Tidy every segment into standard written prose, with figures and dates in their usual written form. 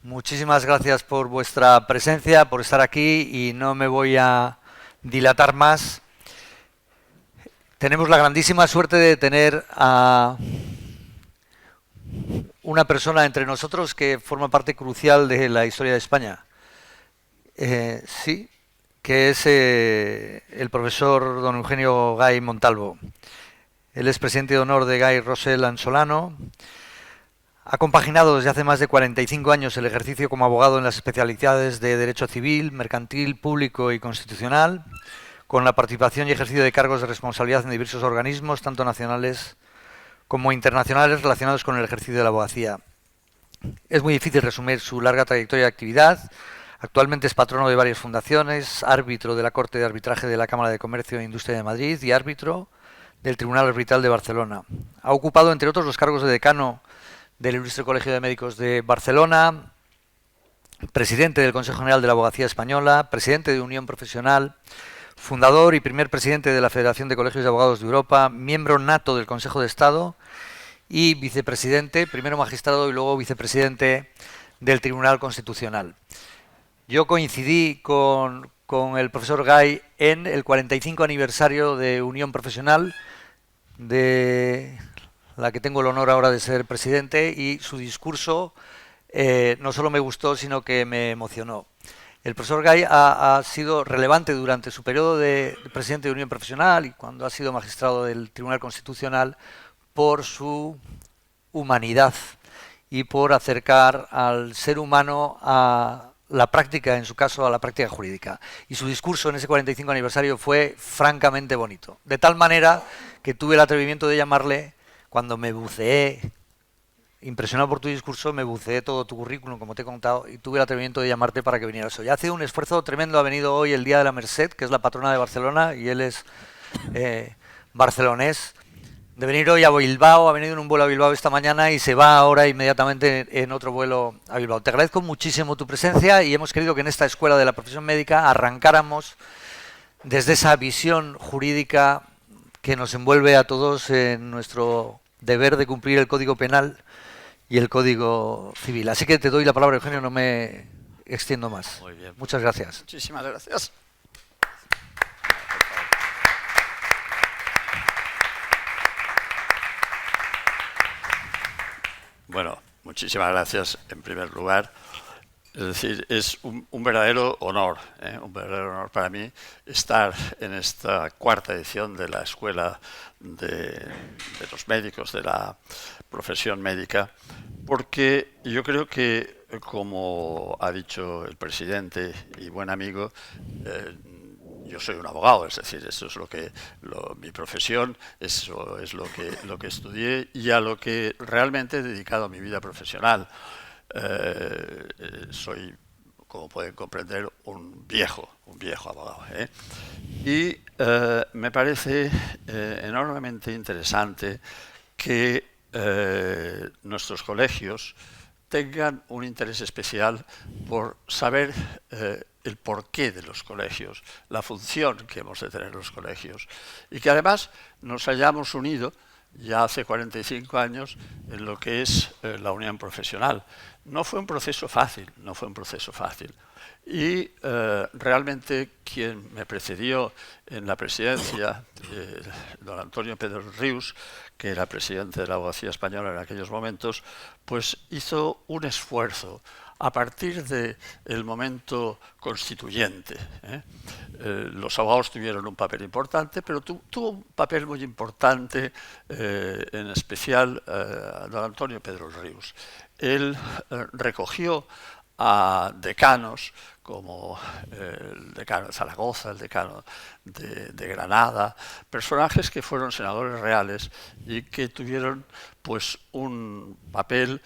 Muchísimas gracias por vuestra presencia, por estar aquí y no me voy a dilatar más. Tenemos la grandísima suerte de tener a una persona entre nosotros que forma parte crucial de la historia de España. Sí, que es el profesor don Eugenio Gay Montalvo. Él es presidente de honor de Gay Rosell Ansolano. Ha compaginado desde hace más de 45 años el ejercicio como abogado en las especialidades de Derecho Civil, Mercantil, Público y Constitucional, con la participación y ejercicio de cargos de responsabilidad en diversos organismos, tanto nacionales como internacionales, relacionados con el ejercicio de la abogacía. Es muy difícil resumir su larga trayectoria de actividad. Actualmente es patrono de varias fundaciones, árbitro de la Corte de Arbitraje de la Cámara de Comercio e Industria de Madrid y árbitro del Tribunal Arbitral de Barcelona. Ha ocupado, entre otros, los cargos de decano del Ilustre Colegio de Médicos de Barcelona, presidente del Consejo General de la Abogacía Española, presidente de Unión Profesional, fundador y primer presidente de la Federación de Colegios de Abogados de Europa, miembro nato del Consejo de Estado y vicepresidente, primero magistrado y luego vicepresidente del Tribunal Constitucional. Yo coincidí con el profesor Gay en el 45 aniversario de Unión Profesional, de la que tengo el honor ahora de ser presidente, y su discurso no solo me gustó, sino que me emocionó. El profesor Gay ha sido relevante durante su periodo de presidente de Unión Profesional y cuando ha sido magistrado del Tribunal Constitucional por su humanidad y por acercar al ser humano a la práctica, en su caso a la práctica jurídica. Y su discurso en ese 45 aniversario fue francamente bonito. De tal manera que tuve el atrevimiento de llamarle, cuando me buceé, impresionado por tu discurso, me buceé todo tu currículum, como te he contado, y tuve el atrevimiento de llamarte para que vinieras hoy. Hace un esfuerzo tremendo, ha venido hoy el Día de la Merced, que es la patrona de Barcelona, y él es barcelonés, de venir hoy a Bilbao, ha venido en un vuelo a Bilbao esta mañana y se va ahora inmediatamente en otro vuelo a Bilbao. Te agradezco muchísimo tu presencia y hemos querido que en esta Escuela de la Profesión Médica arrancáramos desde esa visión jurídica que nos envuelve a todos en nuestro deber de cumplir el Código Penal y el Código Civil. Así que te doy la palabra, Eugenio, no me extiendo más. Muy bien. Muchas gracias. Muchísimas gracias. Bueno, muchísimas gracias en primer lugar. Es decir, es un verdadero honor para mí estar en esta cuarta edición de la Escuela de los Médicos, de la profesión médica, porque yo creo que, como ha dicho el presidente y buen amigo, yo soy un abogado, es decir, eso es mi profesión, eso es lo que estudié y a lo que realmente he dedicado mi vida profesional. Soy, como pueden comprender, un viejo abogado. Y me parece enormemente interesante que nuestros colegios tengan un interés especial por saber el porqué de los colegios, la función que hemos de tener los colegios, y que además nos hayamos unido ya hace 45 años en lo que es la unión profesional. No fue un proceso fácil, Y realmente quien me precedió en la presidencia, don Antonio Pedro Rius, que era presidente de la Abogacía Española en aquellos momentos, pues hizo un esfuerzo a partir del momento constituyente. Los abogados tuvieron un papel importante, pero tuvo un papel muy importante, en especial don Antonio Pedro Rius. Él recogió a decanos como el decano de Zaragoza, el decano de Granada, personajes que fueron senadores reales y que tuvieron pues un papel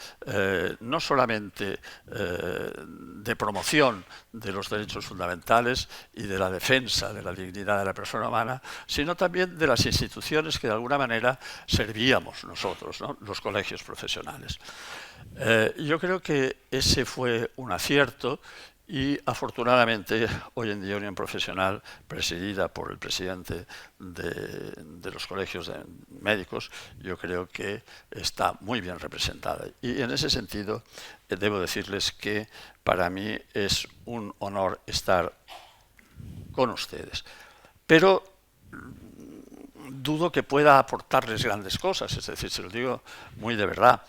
no solamente de promoción de los derechos fundamentales y de la defensa de la dignidad de la persona humana, sino también de las instituciones que de alguna manera servíamos nosotros, ¿no? Los colegios profesionales. Yo creo que ese fue un acierto Y afortunadamente hoy en día Unión Profesional, presidida por el presidente de los colegios de médicos, yo creo que está muy bien representada. Y en ese sentido debo decirles que para mí es un honor estar con ustedes. Pero dudo que pueda aportarles grandes cosas, es decir, se lo digo muy de verdad.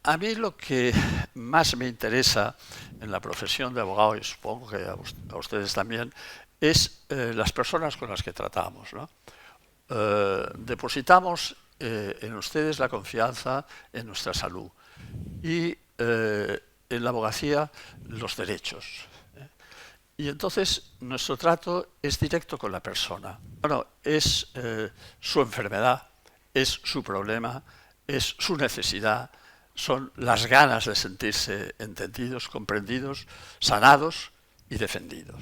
A mí lo que más me interesa en la profesión de abogado, y supongo que a ustedes también, es las personas con las que tratamos, ¿no? Depositamos en ustedes la confianza en nuestra salud y en la abogacía los derechos. Y entonces nuestro trato es directo con la persona. Bueno, es su enfermedad, es su problema, es su necesidad, son las ganas de sentirse entendidos, comprendidos, sanados y defendidos.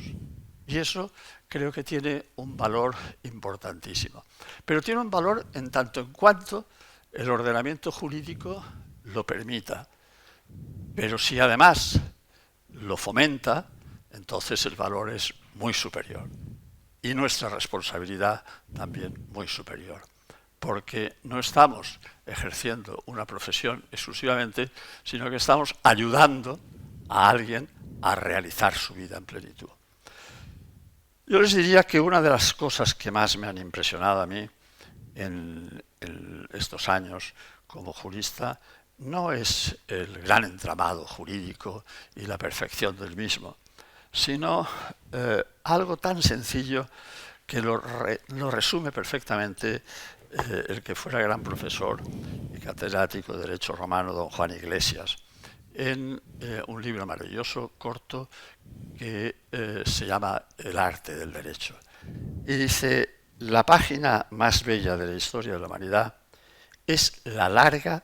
Y eso creo que tiene un valor importantísimo. Pero tiene un valor en tanto en cuanto el ordenamiento jurídico lo permita. Pero si además lo fomenta, entonces el valor es muy superior. Y nuestra responsabilidad también muy superior. Porque no estamos ejerciendo una profesión exclusivamente, sino que estamos ayudando a alguien a realizar su vida en plenitud. Yo les diría que una de las cosas que más me han impresionado a mí en estos años como jurista no es el gran entramado jurídico y la perfección del mismo, sino algo tan sencillo que lo resume perfectamente el que fuera gran profesor y catedrático de Derecho Romano, don Juan Iglesias, en un libro maravilloso, corto, que se llama El arte del derecho. Y dice, la página más bella de la historia de la humanidad es la larga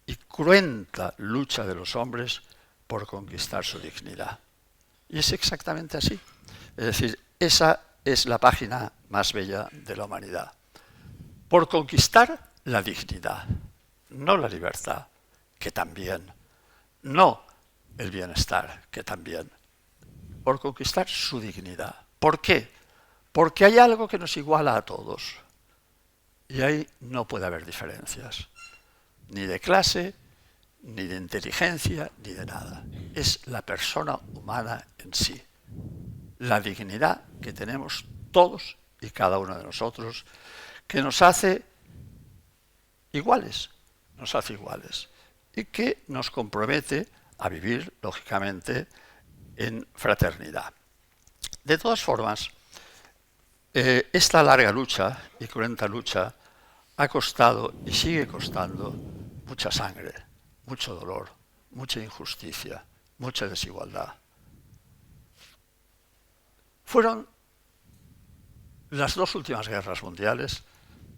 y cruenta lucha de los hombres por conquistar su dignidad. Y es exactamente así. Es decir, esa es la página más bella de la humanidad. Por conquistar la dignidad, no la libertad, que también, no el bienestar, que también, por conquistar su dignidad. ¿Por qué? Porque hay algo que nos iguala a todos, y ahí no puede haber diferencias, ni de clase, ni de inteligencia, ni de nada. Es la persona humana en sí, la dignidad que tenemos todos y cada uno de nosotros, que nos hace iguales, y que nos compromete a vivir, lógicamente, en fraternidad. De todas formas, esta larga lucha y cruenta lucha ha costado y sigue costando mucha sangre, mucho dolor, mucha injusticia, mucha desigualdad. Fueron las dos últimas guerras mundiales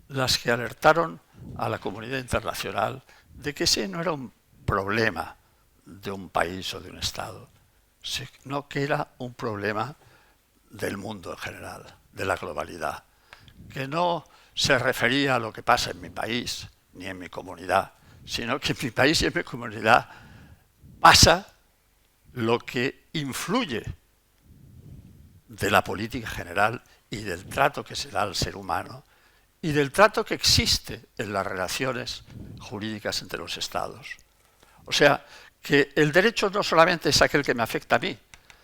las que alertaron a la comunidad internacional de que ese no era un problema de un país o de un Estado, sino que era un problema del mundo en general, de la globalidad, que no se refería a lo que pasa en mi país ni en mi comunidad, sino que en mi país y en mi comunidad pasa lo que influye de la política general y del trato que se da al ser humano y del trato que existe en las relaciones jurídicas entre los Estados. O sea, que el derecho no solamente es aquel que me afecta a mí,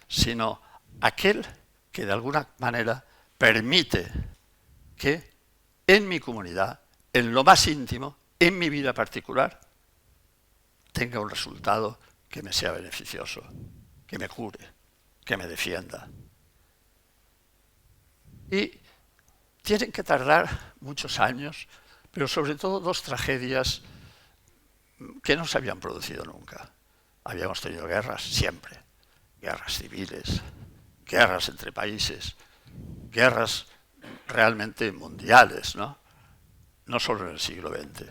sino aquel que de alguna manera permite que en mi comunidad, en lo más íntimo, en mi vida particular, tenga un resultado que me sea beneficioso, que me cure, que me defienda. Y tienen que tardar muchos años, pero sobre todo dos tragedias que no se habían producido nunca. Habíamos tenido guerras siempre, guerras civiles, guerras entre países, guerras realmente mundiales, ¿no? No solo en el siglo XX.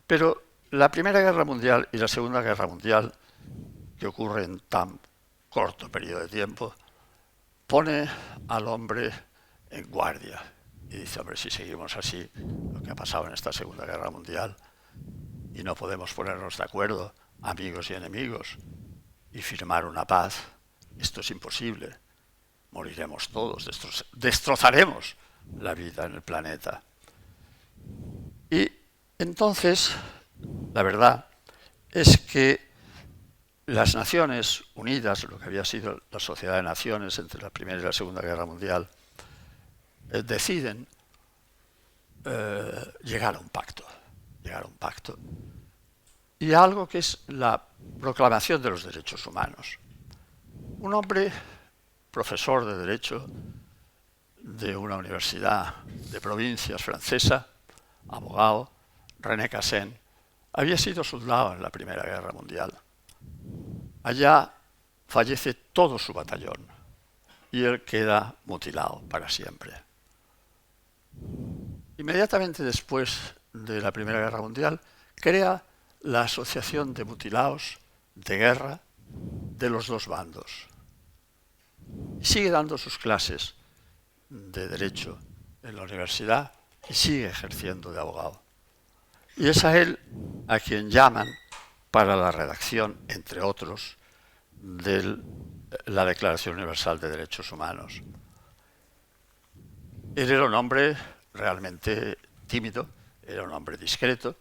Pero la Primera Guerra Mundial y la Segunda Guerra Mundial, que ocurre en tan corto periodo de tiempo, pone al hombre en guardia. Y dice, hombre, si seguimos así, lo que ha pasado en esta Segunda Guerra Mundial, y no podemos ponernos de acuerdo, amigos y enemigos, y firmar una paz, esto es imposible, moriremos todos, destrozaremos la vida en el planeta. Y entonces, la verdad es que las Naciones Unidas, lo que había sido la Sociedad de Naciones entre la Primera y la Segunda Guerra Mundial, deciden llegar a un pacto. Y algo que es la proclamación de los derechos humanos. Un hombre, profesor de Derecho de una universidad de provincias francesa, abogado, René Cassin, había sido soldado en la Primera Guerra Mundial. Allá fallece todo su batallón y él queda mutilado para siempre. Inmediatamente después de la Primera Guerra Mundial, crea la Asociación de Mutilados de Guerra de los dos bandos. Y sigue dando sus clases de Derecho en la universidad y sigue ejerciendo de abogado. Y es a él a quien llaman para la redacción, entre otros, de la Declaración Universal de Derechos Humanos. Él era un hombre realmente tímido, era un hombre discreto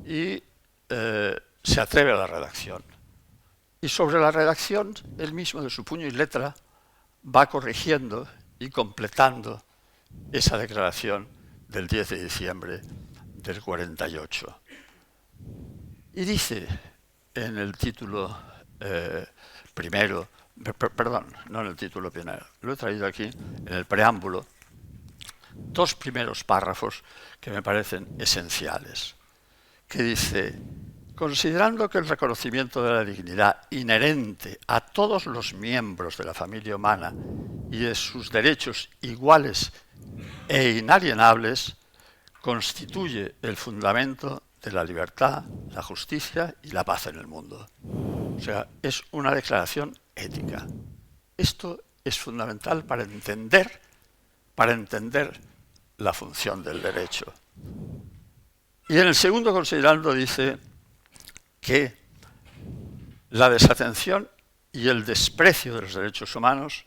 y se atreve a la redacción. Y sobre la redacción, él mismo de su puño y letra va corrigiendo y completando esa declaración del 10 de diciembre del 48. Y dice en el título primero, perdón, no en el título primero, lo he traído aquí, en el preámbulo, dos primeros párrafos que me parecen esenciales, que dice: considerando que el reconocimiento de la dignidad inherente a todos los miembros de la familia humana y de sus derechos iguales e inalienables constituye el fundamento de la libertad, la justicia y la paz en el mundo. O sea, es una declaración ética. Esto es fundamental para entender la función del derecho. Y en el segundo considerando dice que la desatención y el desprecio de los derechos humanos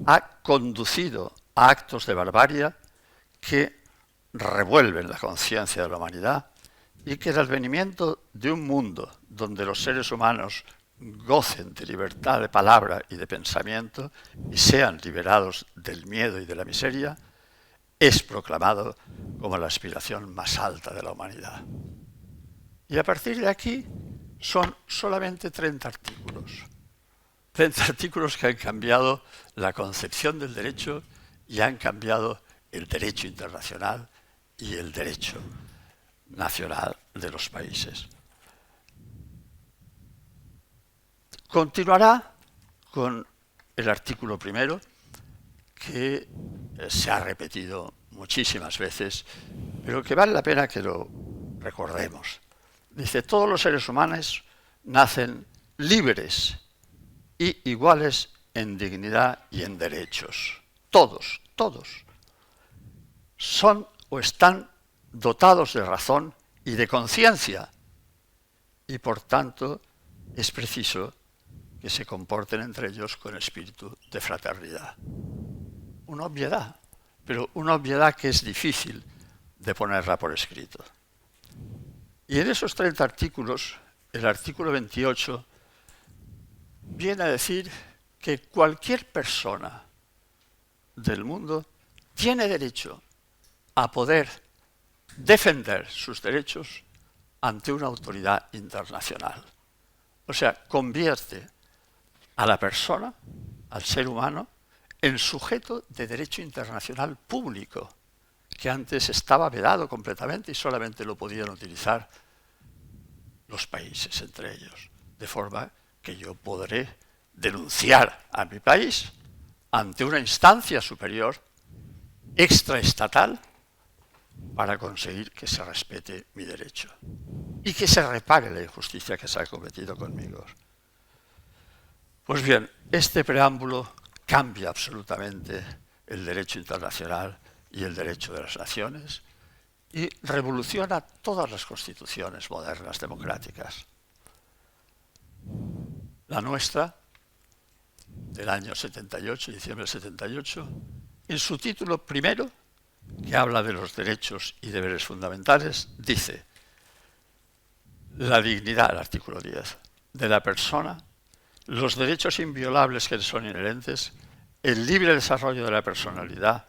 ha conducido a actos de barbarie que revuelven la conciencia de la humanidad y que el advenimiento de un mundo donde los seres humanos gocen de libertad de palabra y de pensamiento y sean liberados del miedo y de la miseria es proclamado como la aspiración más alta de la humanidad. Y a partir de aquí son solamente 30 artículos. 30 artículos que han cambiado la concepción del derecho y han cambiado el derecho internacional y el derecho nacional de los países. Continuará con el artículo primero, que se ha repetido muchísimas veces, pero que vale la pena que lo recordemos. Dice: todos los seres humanos nacen libres y iguales en dignidad y en derechos. Todos son o están dotados de razón y de conciencia, y por tanto es preciso que se comporten entre ellos con espíritu de fraternidad. Una obviedad, pero una obviedad que es difícil de ponerla por escrito. Y en esos 30 artículos, el artículo 28 viene a decir que cualquier persona del mundo tiene derecho a poder defender sus derechos ante una autoridad internacional. O sea, convierte a la persona, al ser humano, en sujeto de derecho internacional público, que antes estaba vedado completamente y solamente lo podían utilizar los países entre ellos. De forma que yo podré denunciar a mi país ante una instancia superior, extraestatal, para conseguir que se respete mi derecho y que se repare la injusticia que se ha cometido conmigo. Pues bien, este preámbulo cambia absolutamente el derecho internacional y el derecho de las naciones y revoluciona todas las constituciones modernas democráticas. La nuestra del año 78, diciembre del 78, en su título primero, que habla de los derechos y deberes fundamentales, dice: la dignidad, el artículo 10, de la persona, los derechos inviolables que le son inherentes, el libre desarrollo de la personalidad,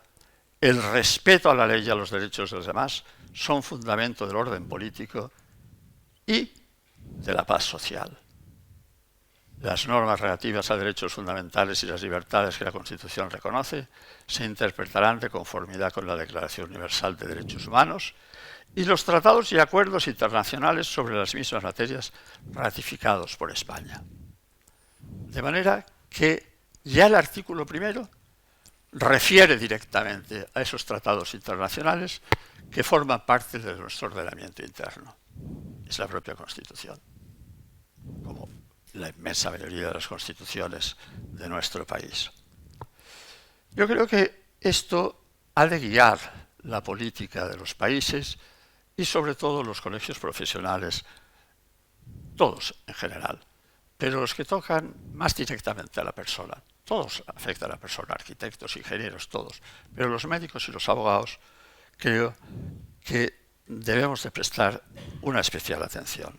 el respeto a la ley y a los derechos de los demás, son fundamento del orden político y de la paz social. Las normas relativas a derechos fundamentales y las libertades que la Constitución reconoce se interpretarán de conformidad con la Declaración Universal de Derechos Humanos y los tratados y acuerdos internacionales sobre las mismas materias ratificados por España. De manera que ya el artículo primero refiere directamente a esos tratados internacionales que forman parte de nuestro ordenamiento interno. Es la propia Constitución, como la inmensa mayoría de las constituciones de nuestro país. Yo creo que esto ha de guiar la política de los países y sobre todo los colegios profesionales, todos en general, pero los que tocan más directamente a la persona. Todos afectan a la persona, arquitectos, ingenieros, todos, pero los médicos y los abogados creo que debemos de prestar una especial atención.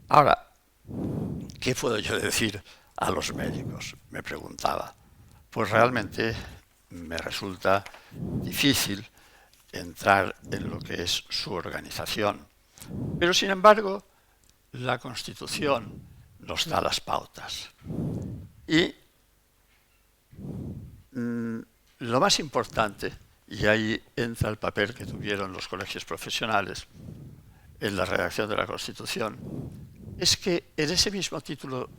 Ahora, ¿qué puedo yo decir a los médicos?, me preguntaba. Pues realmente me resulta difícil entrar en lo que es su organización. Pero, sin embargo, la Constitución nos da las pautas. Y lo más importante, y ahí entra el papel que tuvieron los colegios profesionales en la redacción de la Constitución, es que en ese mismo título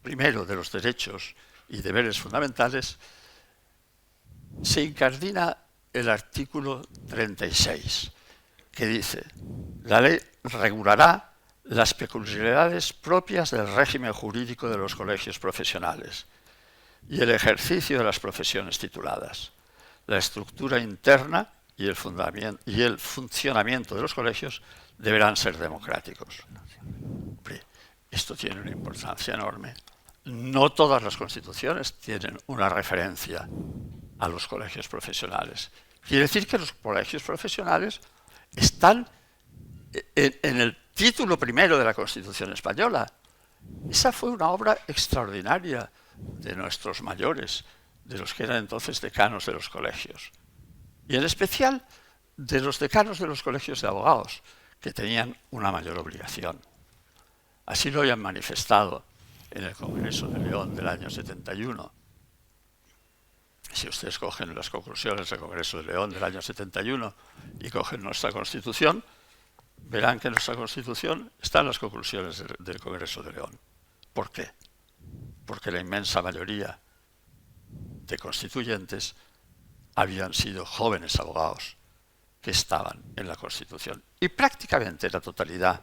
primero de los derechos y deberes fundamentales se incardina el artículo 36, que dice: la ley regulará las peculiaridades propias del régimen jurídico de los colegios profesionales y el ejercicio de las profesiones tituladas. La estructura interna y el funcionamiento de los colegios deberán ser democráticos. Esto tiene una importancia enorme. No todas las constituciones tienen una referencia a los colegios profesionales. Quiere decir que los colegios profesionales están en el título primero de la Constitución española. Esa fue una obra extraordinaria de nuestros mayores, de los que eran entonces decanos de los colegios. Y en especial de los decanos de los colegios de abogados, que tenían una mayor obligación. Así lo habían manifestado en el Congreso de León del año 71. Si ustedes cogen las conclusiones del Congreso de León del año 71 y cogen nuestra Constitución, verán que en nuestra Constitución están las conclusiones del Congreso de León. ¿Por qué? Porque la inmensa mayoría de constituyentes habían sido jóvenes abogados que estaban en la Constitución. Y prácticamente la totalidad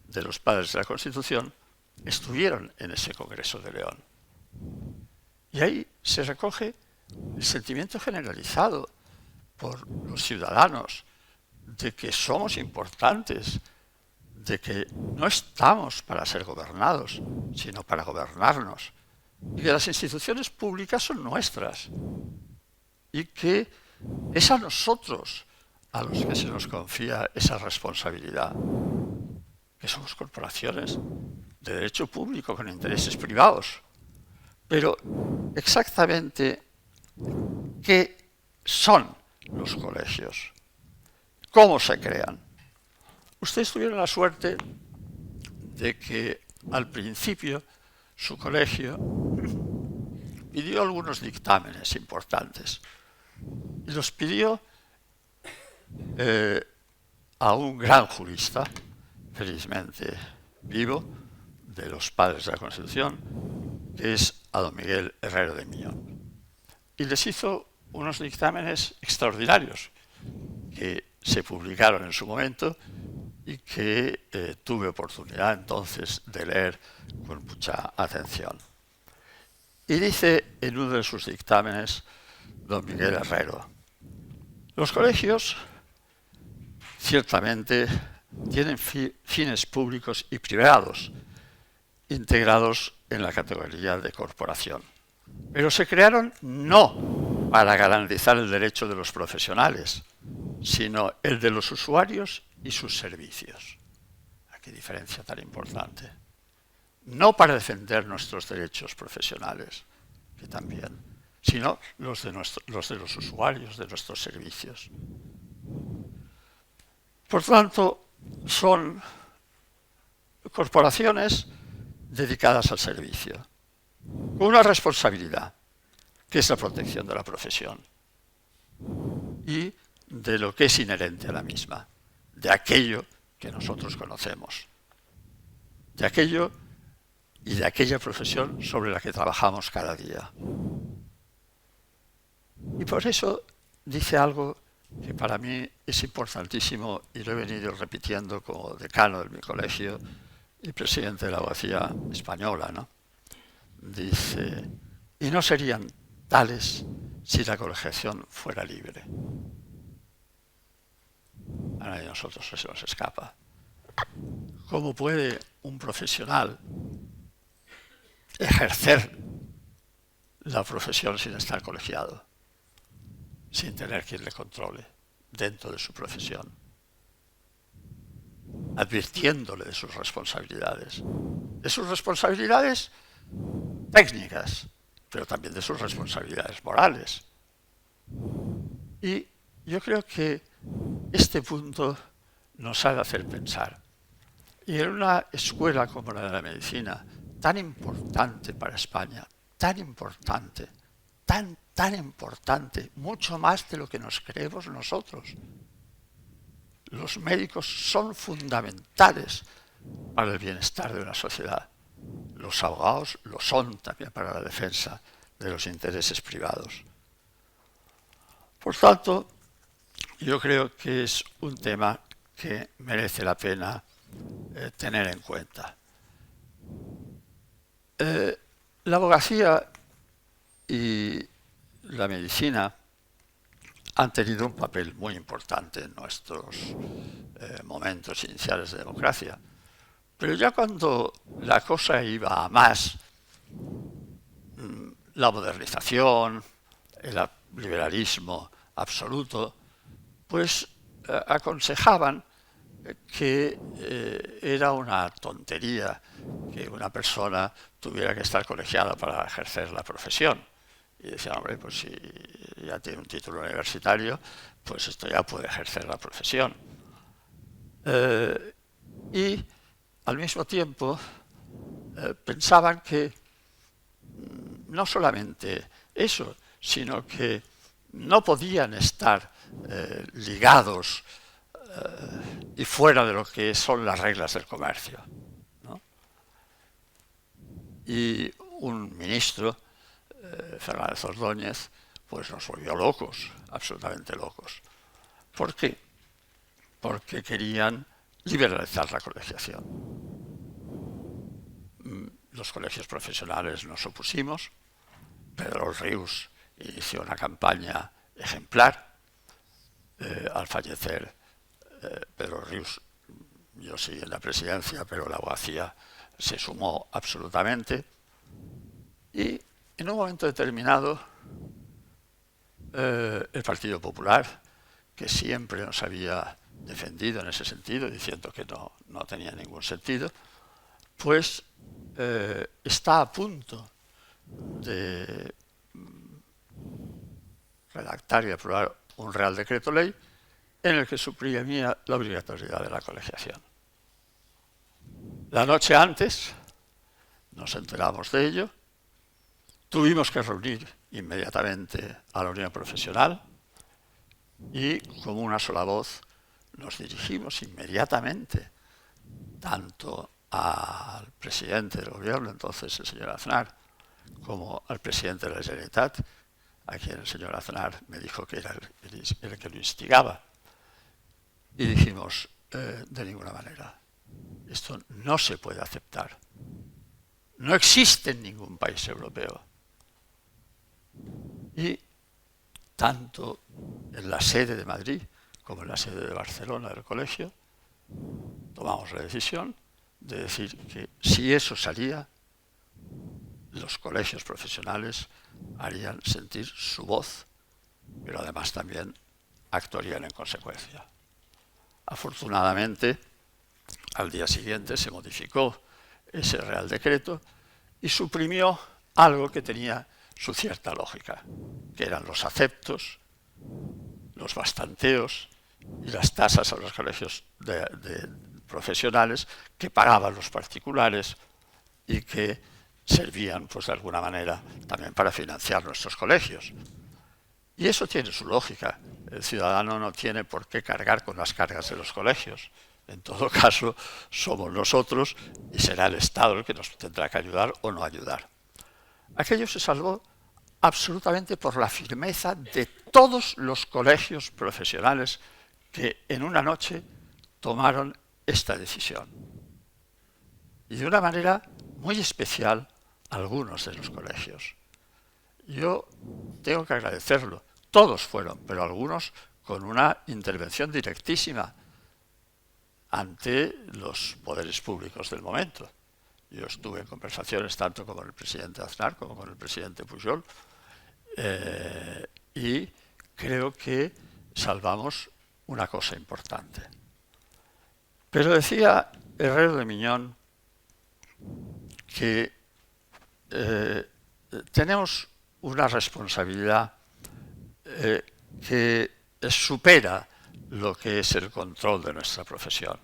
de los padres de la Constitución estuvieron en ese Congreso de León. Y ahí se recoge el sentimiento generalizado por los ciudadanos de que somos importantes, de que no estamos para ser gobernados, sino para gobernarnos, y que las instituciones públicas son nuestras, y que es a nosotros a los que se nos confía esa responsabilidad, que somos corporaciones de derecho público con intereses privados. Pero exactamente, ¿qué son los colegios? ¿Cómo se crean? Ustedes tuvieron la suerte de que al principio su colegio pidió algunos dictámenes importantes. Y los pidió a un gran jurista, felizmente vivo, de los padres de la Constitución, que es a don Miguel Herrero de Miñón. Y les hizo unos dictámenes extraordinarios que se publicaron en su momento y que tuve oportunidad entonces de leer con mucha atención. Y dice en uno de sus dictámenes don Miguel Herrero: los colegios ciertamente tienen fines públicos y privados integrados en la categoría de corporación. Pero se crearon no para garantizar el derecho de los profesionales, sino el de los usuarios y sus servicios. Qué diferencia tan importante. No para defender nuestros derechos profesionales, que también, sino los de los usuarios de nuestros servicios. Por tanto, son corporaciones dedicadas al servicio, con una responsabilidad, que es la protección de la profesión y de lo que es inherente a la misma, de aquello que nosotros conocemos, de aquello y de aquella profesión sobre la que trabajamos cada día. Y por eso dice algo que para mí es importantísimo y lo he venido repitiendo como decano de mi colegio y presidente de la abogacía española, ¿no? Dice, y no serían tales si la colegiación fuera libre. A nadie de nosotros se nos escapa. ¿Cómo puede un profesional ejercer la profesión sin estar colegiado, sin tener quien le controle dentro de su profesión, advirtiéndole de sus responsabilidades técnicas, pero también de sus responsabilidades morales? Y yo creo que este punto nos ha de hacer pensar. Y en una escuela como la de la medicina, tan importante para España, tan importante, tan importante, mucho más de lo que nos creemos nosotros. Los médicos son fundamentales para el bienestar de una sociedad. Los abogados lo son también para la defensa de los intereses privados. Por tanto, yo creo que es un tema que merece la pena tener en cuenta. La abogacía y la medicina han tenido un papel muy importante en nuestros momentos iniciales de democracia. Pero ya cuando la cosa iba a más, la modernización, el liberalismo absoluto, pues aconsejaban que era una tontería que una persona tuviera que estar colegiada para ejercer la profesión. Y decían, hombre, pues si ya tiene un título universitario, pues esto ya puede ejercer la profesión. Y al mismo tiempo pensaban que no solamente eso, sino que no podían estar ligados y fuera de lo que son las reglas del comercio, ¿no? Y un ministro, Fernández Ordóñez, pues nos volvió locos, absolutamente locos. ¿Por qué? Porque querían liberalizar la colegiación. Los colegios profesionales nos opusimos. Pedro Rius inició una campaña ejemplar. Al fallecer Pedro Rius, yo seguí en la presidencia, pero la abogacía se sumó absolutamente. Y en un momento determinado, el Partido Popular, que siempre nos había defendido en ese sentido, diciendo que no tenía ningún sentido, pues está a punto de redactar y aprobar un Real Decreto Ley en el que suprimía la obligatoriedad de la colegiación. La noche antes nos enteramos de ello, tuvimos que reunir inmediatamente a la Unión Profesional y, como una sola voz, nos dirigimos inmediatamente tanto al presidente del gobierno, entonces el señor Aznar, como al presidente de la Generalitat, a quien el señor Aznar me dijo que era el que lo instigaba. Y dijimos, de ninguna manera, esto no se puede aceptar. No existe en ningún país europeo. Y tanto en la sede de Madrid como en la sede de Barcelona del colegio, tomamos la decisión de decir que si eso salía, los colegios profesionales harían sentir su voz, pero además también actuarían en consecuencia. Afortunadamente, al día siguiente se modificó ese Real Decreto y suprimió algo que tenía su cierta lógica, que eran los aceptos, los bastanteos y las tasas a los colegios profesionales que pagaban los particulares y que servían, pues de alguna manera, también para financiar nuestros colegios. Y eso tiene su lógica. El ciudadano no tiene por qué cargar con las cargas de los colegios. En todo caso, somos nosotros y será el Estado el que nos tendrá que ayudar o no ayudar. Aquello se salvó absolutamente por la firmeza de todos los colegios profesionales que en una noche tomaron esta decisión. Y de una manera muy especial algunos de los colegios. Yo tengo que agradecerlo. Todos fueron, pero algunos con una intervención directísima ante los poderes públicos del momento. Yo estuve en conversaciones tanto con el presidente Aznar como con el presidente Pujol y creo que salvamos una cosa importante. Pero decía Herrero de Miñón que tenemos una responsabilidad que supera lo que es el control de nuestra profesión.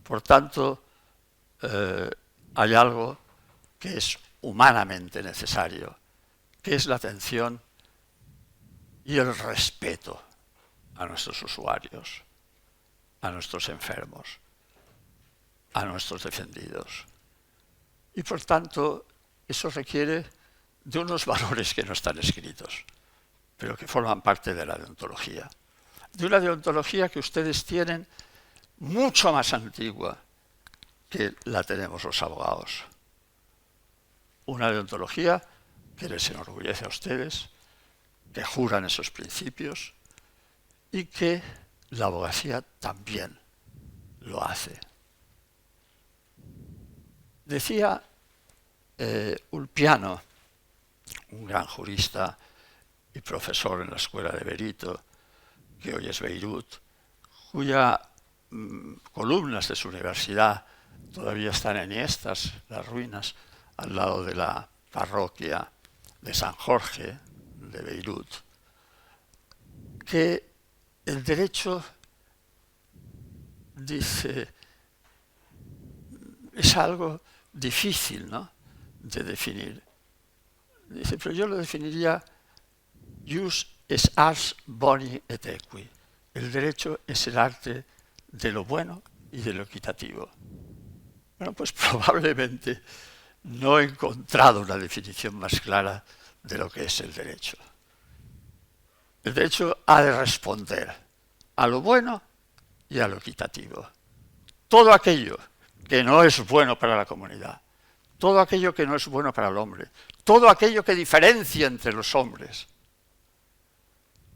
Por tanto, hay algo que es humanamente necesario, que es la atención y el respeto a nuestros usuarios, a nuestros enfermos, a nuestros defendidos. Y por tanto, eso requiere de unos valores que no están escritos, pero que forman parte de la deontología. De una deontología que ustedes tienen mucho más antigua que la tenemos los abogados. Una deontología que les enorgullece a ustedes, que juran esos principios y que la abogacía también lo hace. Decía Ulpiano, un gran jurista y profesor en la escuela de Berito, que hoy es Beirut, cuyas columnas de su universidad todavía están enhiestas, las ruinas, al lado de la parroquia de San Jorge de Beirut, que el derecho, dice, es algo difícil, ¿no?, de definir. Dice, pero yo lo definiría: jus es ars boni et equi. El derecho es el arte de lo bueno y de lo equitativo. Bueno, pues probablemente no he encontrado una definición más clara de lo que es el derecho. El derecho ha de responder a lo bueno y a lo equitativo. Todo aquello que no es bueno para la comunidad, todo aquello que no es bueno para el hombre, todo aquello que diferencia entre los hombres,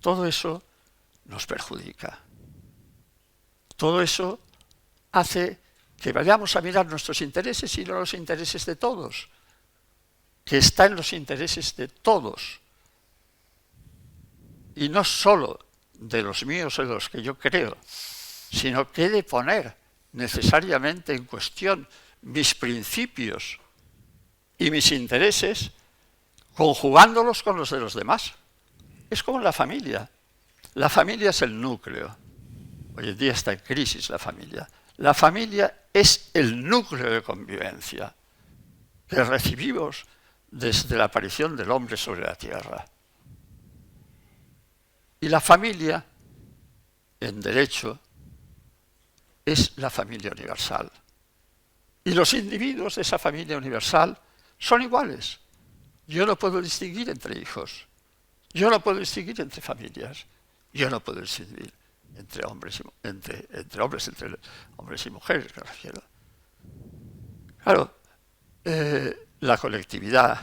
todo eso nos perjudica. Todo eso hace que vayamos a mirar nuestros intereses y no los intereses de todos, que está en los intereses de todos, y no solo de los míos o de los que yo creo, sino que he de poner necesariamente en cuestión mis principios y mis intereses, conjugándolos con los de los demás. Es como la familia. La familia es el núcleo. Hoy en día está en crisis la familia. La familia es el núcleo de convivencia que recibimos desde la aparición del hombre sobre la tierra. Y la familia, en derecho, es la familia universal. Y los individuos de esa familia universal son iguales. Yo no puedo distinguir entre hijos. Yo no puedo distinguir entre familias. Yo no puedo distinguir entre hombres y mujeres, me refiero. Claro, la colectividad,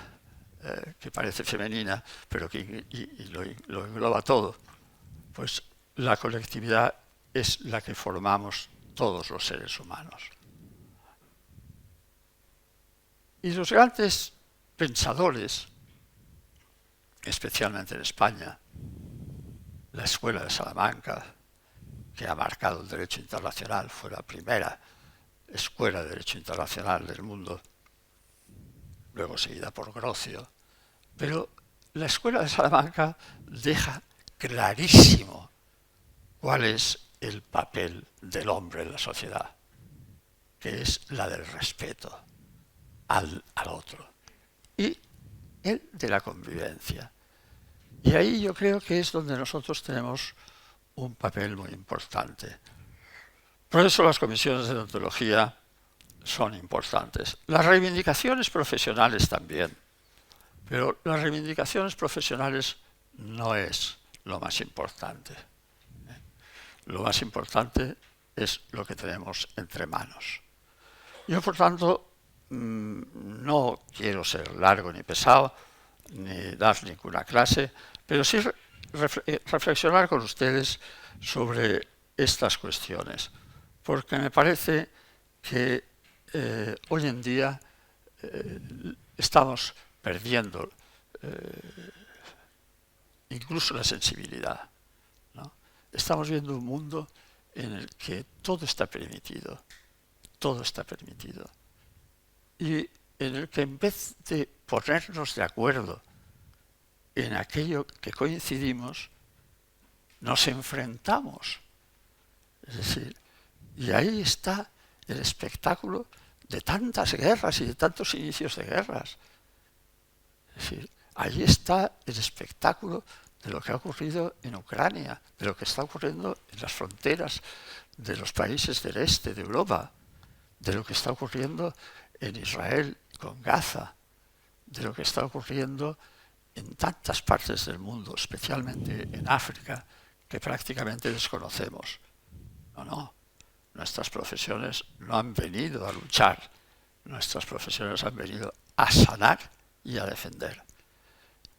que parece femenina, pero que lo engloba todo, pues la colectividad es la que formamos todos los seres humanos. Y los grandes pensadores, especialmente en España, la Escuela de Salamanca, que ha marcado el derecho internacional, fue la primera escuela de derecho internacional del mundo, luego seguida por Grocio, pero la Escuela de Salamanca deja clarísimo cuál es el papel del hombre en la sociedad, que es la del respeto al otro y el de la convivencia. Y ahí yo creo que es donde nosotros tenemos un papel muy importante. Por eso las comisiones de deontología son importantes. Las reivindicaciones profesionales también, pero las reivindicaciones profesionales no es lo más importante. Lo más importante es lo que tenemos entre manos. Yo, por tanto, no quiero ser largo ni pesado, ni dar ninguna clase, pero sí reflexionar con ustedes sobre estas cuestiones, porque me parece que hoy en día estamos perdiendo incluso la sensibilidad, ¿no? Estamos viendo un mundo en el que todo está permitido, y en el que en vez de ponernos de acuerdo en aquello que coincidimos, nos enfrentamos. Es decir, y ahí está el espectáculo de tantas guerras y de tantos inicios de guerras. Es decir, ahí está el espectáculo de lo que ha ocurrido en Ucrania, de lo que está ocurriendo en las fronteras de los países del este de Europa, de lo que está ocurriendo en Israel con Gaza, de lo que está ocurriendo en tantas partes del mundo, especialmente en África, que prácticamente desconocemos. No. Nuestras profesiones no han venido a luchar, nuestras profesiones han venido a sanar y a defender.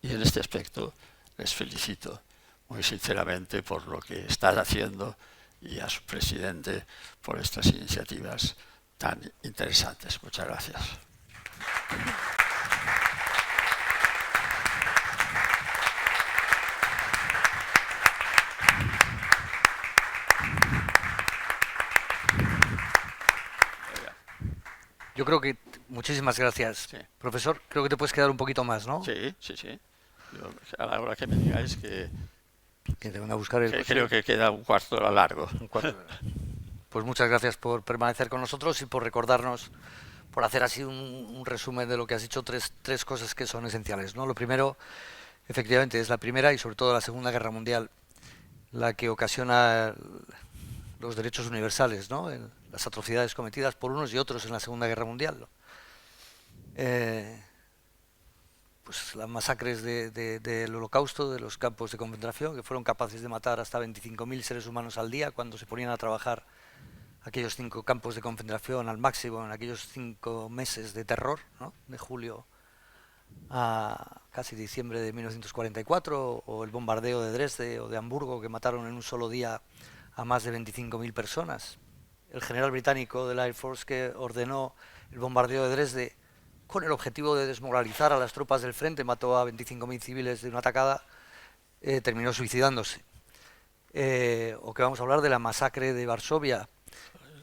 Y en este aspecto les felicito muy sinceramente por lo que están haciendo y a su presidente por estas iniciativas tan interesantes. Muchas gracias. Yo creo que muchísimas gracias, Sí. profesor. Creo que te puedes quedar un poquito más, ¿no? Sí. Yo, a la hora que me digáis que Que te van a buscar el coche. creo que queda un cuarto de hora largo. Un cuarto de hora. Pues muchas gracias por permanecer con nosotros y por recordarnos, por hacer así un resumen de lo que has dicho, tres cosas que son esenciales, ¿no? Lo primero, efectivamente, es la Primera y sobre todo la Segunda Guerra Mundial la que ocasiona los derechos universales, ¿no? Las atrocidades cometidas por unos y otros en la Segunda Guerra Mundial, ¿no? Pues las masacres del Holocausto, de los campos de concentración, que fueron capaces de matar hasta 25.000 seres humanos al día cuando se ponían a trabajar aquellos 5 campos de concentración al máximo en aquellos 5 meses de terror, ¿no? De julio a casi diciembre de 1944, o el bombardeo de Dresde o de Hamburgo, que mataron en un solo día a más de 25.000 personas. El general británico del Air Force que ordenó el bombardeo de Dresde con el objetivo de desmoralizar a las tropas del frente, mató a 25.000 civiles de una atacada, terminó suicidándose. O que vamos a hablar de la masacre de Varsovia,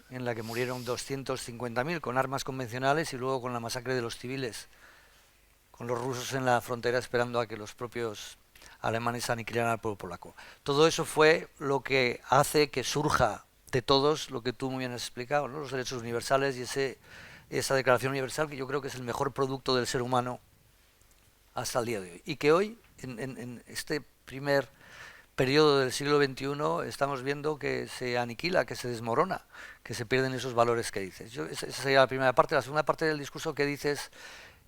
en la que murieron 250.000 con armas convencionales, y luego con la masacre de los civiles, con los rusos en la frontera esperando a que los propios alemanes aniquilaran al pueblo polaco. Todo eso fue lo que hace que surja de todos lo que tú muy bien has explicado, ¿no? Los derechos universales y esa Declaración Universal, que yo creo que es el mejor producto del ser humano hasta el día de hoy. Y que hoy, en este primer periodo del siglo XXI, estamos viendo que se aniquila, que se desmorona, que se pierden esos valores que dices. Esa sería la primera parte. La segunda parte del discurso que dices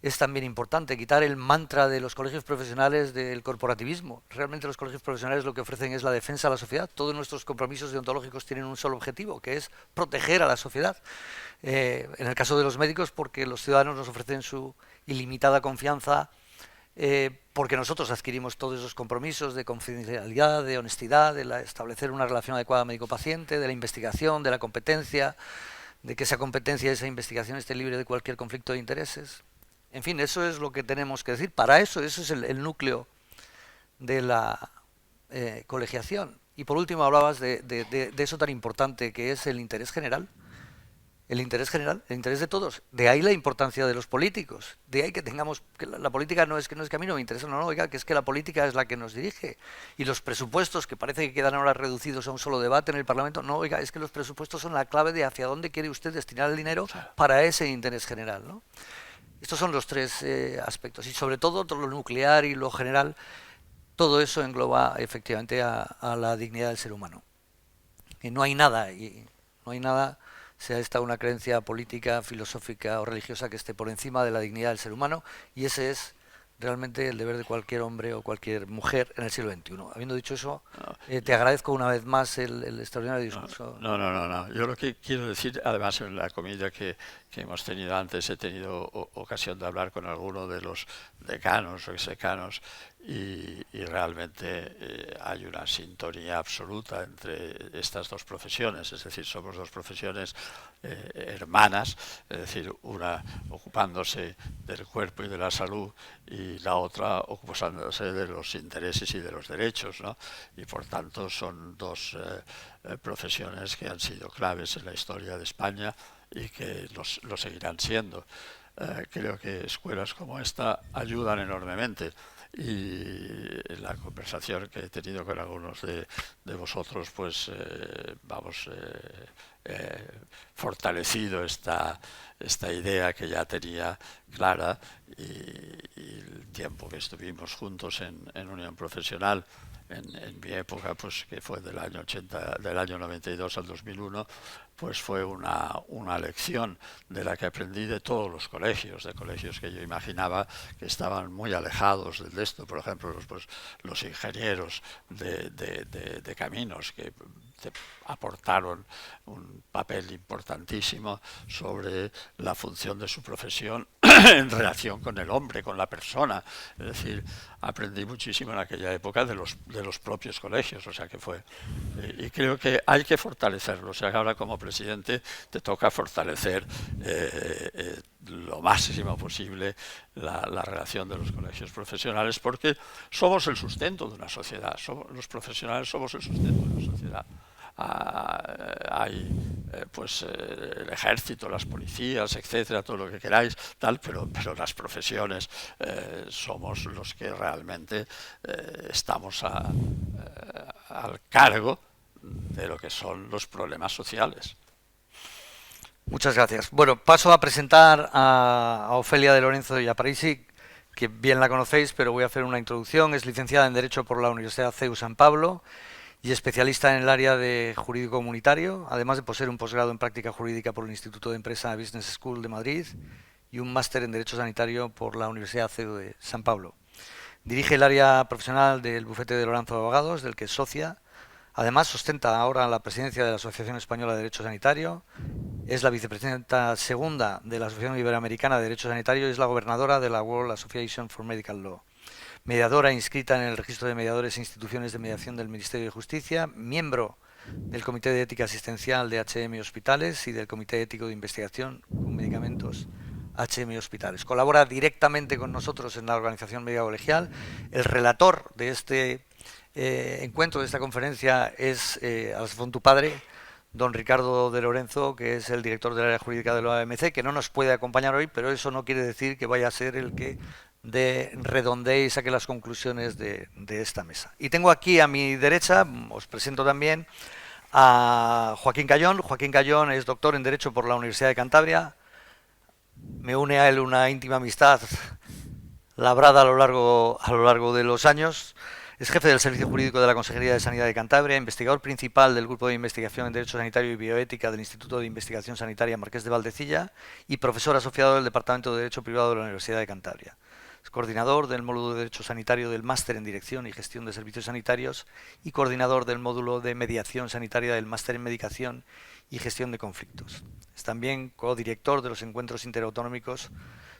es también importante, quitar el mantra de los colegios profesionales del corporativismo. Realmente los colegios profesionales lo que ofrecen es la defensa a la sociedad. Todos nuestros compromisos deontológicos tienen un solo objetivo, que es proteger a la sociedad. En el caso de los médicos, porque los ciudadanos nos ofrecen su ilimitada confianza, porque nosotros adquirimos todos esos compromisos de confidencialidad, de honestidad, de establecer una relación adecuada médico-paciente, de la investigación, de la competencia, de que esa competencia y esa investigación esté libre de cualquier conflicto de intereses. En fin, eso es lo que tenemos que decir. Para eso, eso es el núcleo de la colegiación. Y por último hablabas de eso tan importante que es el interés general. El interés general, el interés de todos. De ahí la importancia de los políticos. De ahí que tengamos, que la política no es que a mí no me interesa, no, oiga, que es que la política es la que nos dirige. Y los presupuestos, que parece que quedan ahora reducidos a un solo debate en el Parlamento, no, oiga, es que los presupuestos son la clave de hacia dónde quiere usted destinar el dinero para ese interés general, ¿no? Estos son los tres aspectos. Y sobre todo lo nuclear y lo general, todo eso engloba efectivamente a la dignidad del ser humano. Y no hay nada, sea esta una creencia política, filosófica o religiosa que esté por encima de la dignidad del ser humano, y ese es realmente el deber de cualquier hombre o cualquier mujer en el siglo XXI. Habiendo dicho eso, te agradezco una vez más el extraordinario discurso. No. Yo lo que quiero decir, además en la comida que hemos tenido antes, he tenido ocasión de hablar con alguno de los decanos o exdecanos y realmente hay una sintonía absoluta entre estas dos profesiones, es decir, somos dos profesiones hermanas, es decir, una ocupándose del cuerpo y de la salud y la otra ocupándose de los intereses y de los derechos, ¿no? Y por tanto son dos profesiones que han sido claves en la historia de España y que lo seguirán siendo. Creo que escuelas como esta ayudan enormemente y en la conversación que he tenido con algunos de vosotros pues fortalecido esta idea que ya tenía clara y el tiempo que estuvimos juntos en Unión Profesional en mi época, pues que fue del año 92 al 2001, pues fue una lección de la que aprendí de todos los colegios, de colegios que yo imaginaba que estaban muy alejados de esto, por ejemplo, los ingenieros de caminos que aportaron un papel importantísimo sobre la función de su profesión en relación con el hombre, con la persona. Es decir, aprendí muchísimo en aquella época de los propios colegios, o sea que fue. Y creo que hay que fortalecerlo. O sea, ahora como presidente te toca fortalecer lo máximo posible la relación de los colegios profesionales, porque somos el sustento de una sociedad. Los profesionales somos el sustento de una sociedad. Hay pues el ejército, las policías, etcétera, todo lo que queráis, tal, pero las profesiones somos los que realmente estamos al cargo de lo que son los problemas sociales. Muchas gracias. Bueno, paso a presentar a Ofelia de Lorenzo de Aparici, que bien la conocéis, pero voy a hacer una introducción. Es licenciada en Derecho por la Universidad CEU San Pablo y especialista en el área de jurídico comunitario, además de poseer un posgrado en práctica jurídica por el Instituto de Empresa Business School de Madrid y un máster en Derecho Sanitario por la Universidad CEU de San Pablo. Dirige el área profesional del bufete de Lorenzo de Abogados, del que es socia. Además, ostenta ahora la presidencia de la Asociación Española de Derecho Sanitario, es la vicepresidenta segunda de la Asociación Iberoamericana de Derecho Sanitario y es la gobernadora de la World Association for Medical Law. Mediadora inscrita en el registro de mediadores e instituciones de mediación del Ministerio de Justicia, miembro del Comité de Ética Asistencial de HM Hospitales y del Comité Ético de Investigación con Medicamentos HM Hospitales. Colabora directamente con nosotros en la organización médica colegial. El relator de este encuentro, de esta conferencia, es tu padre, don Ricardo de Lorenzo, que es el director del área jurídica de la OMC, que no nos puede acompañar hoy, pero eso no quiere decir que vaya a ser el que redondee y saque las conclusiones de esta mesa. Y tengo aquí a mi derecha, os presento también a Joaquín Callón. Joaquín Callón es doctor en Derecho por la Universidad de Cantabria. Me une a él una íntima amistad labrada a lo largo de los años. Es jefe del Servicio Jurídico de la Consejería de Sanidad de Cantabria, investigador principal del Grupo de Investigación en Derecho Sanitario y Bioética del Instituto de Investigación Sanitaria Marqués de Valdecilla y profesor asociado del Departamento de Derecho Privado de la Universidad de Cantabria. Es coordinador del módulo de Derecho Sanitario del Máster en Dirección y Gestión de Servicios Sanitarios y coordinador del módulo de Mediación Sanitaria del Máster en Medicación y Gestión de Conflictos. Es también codirector de los encuentros interautonómicos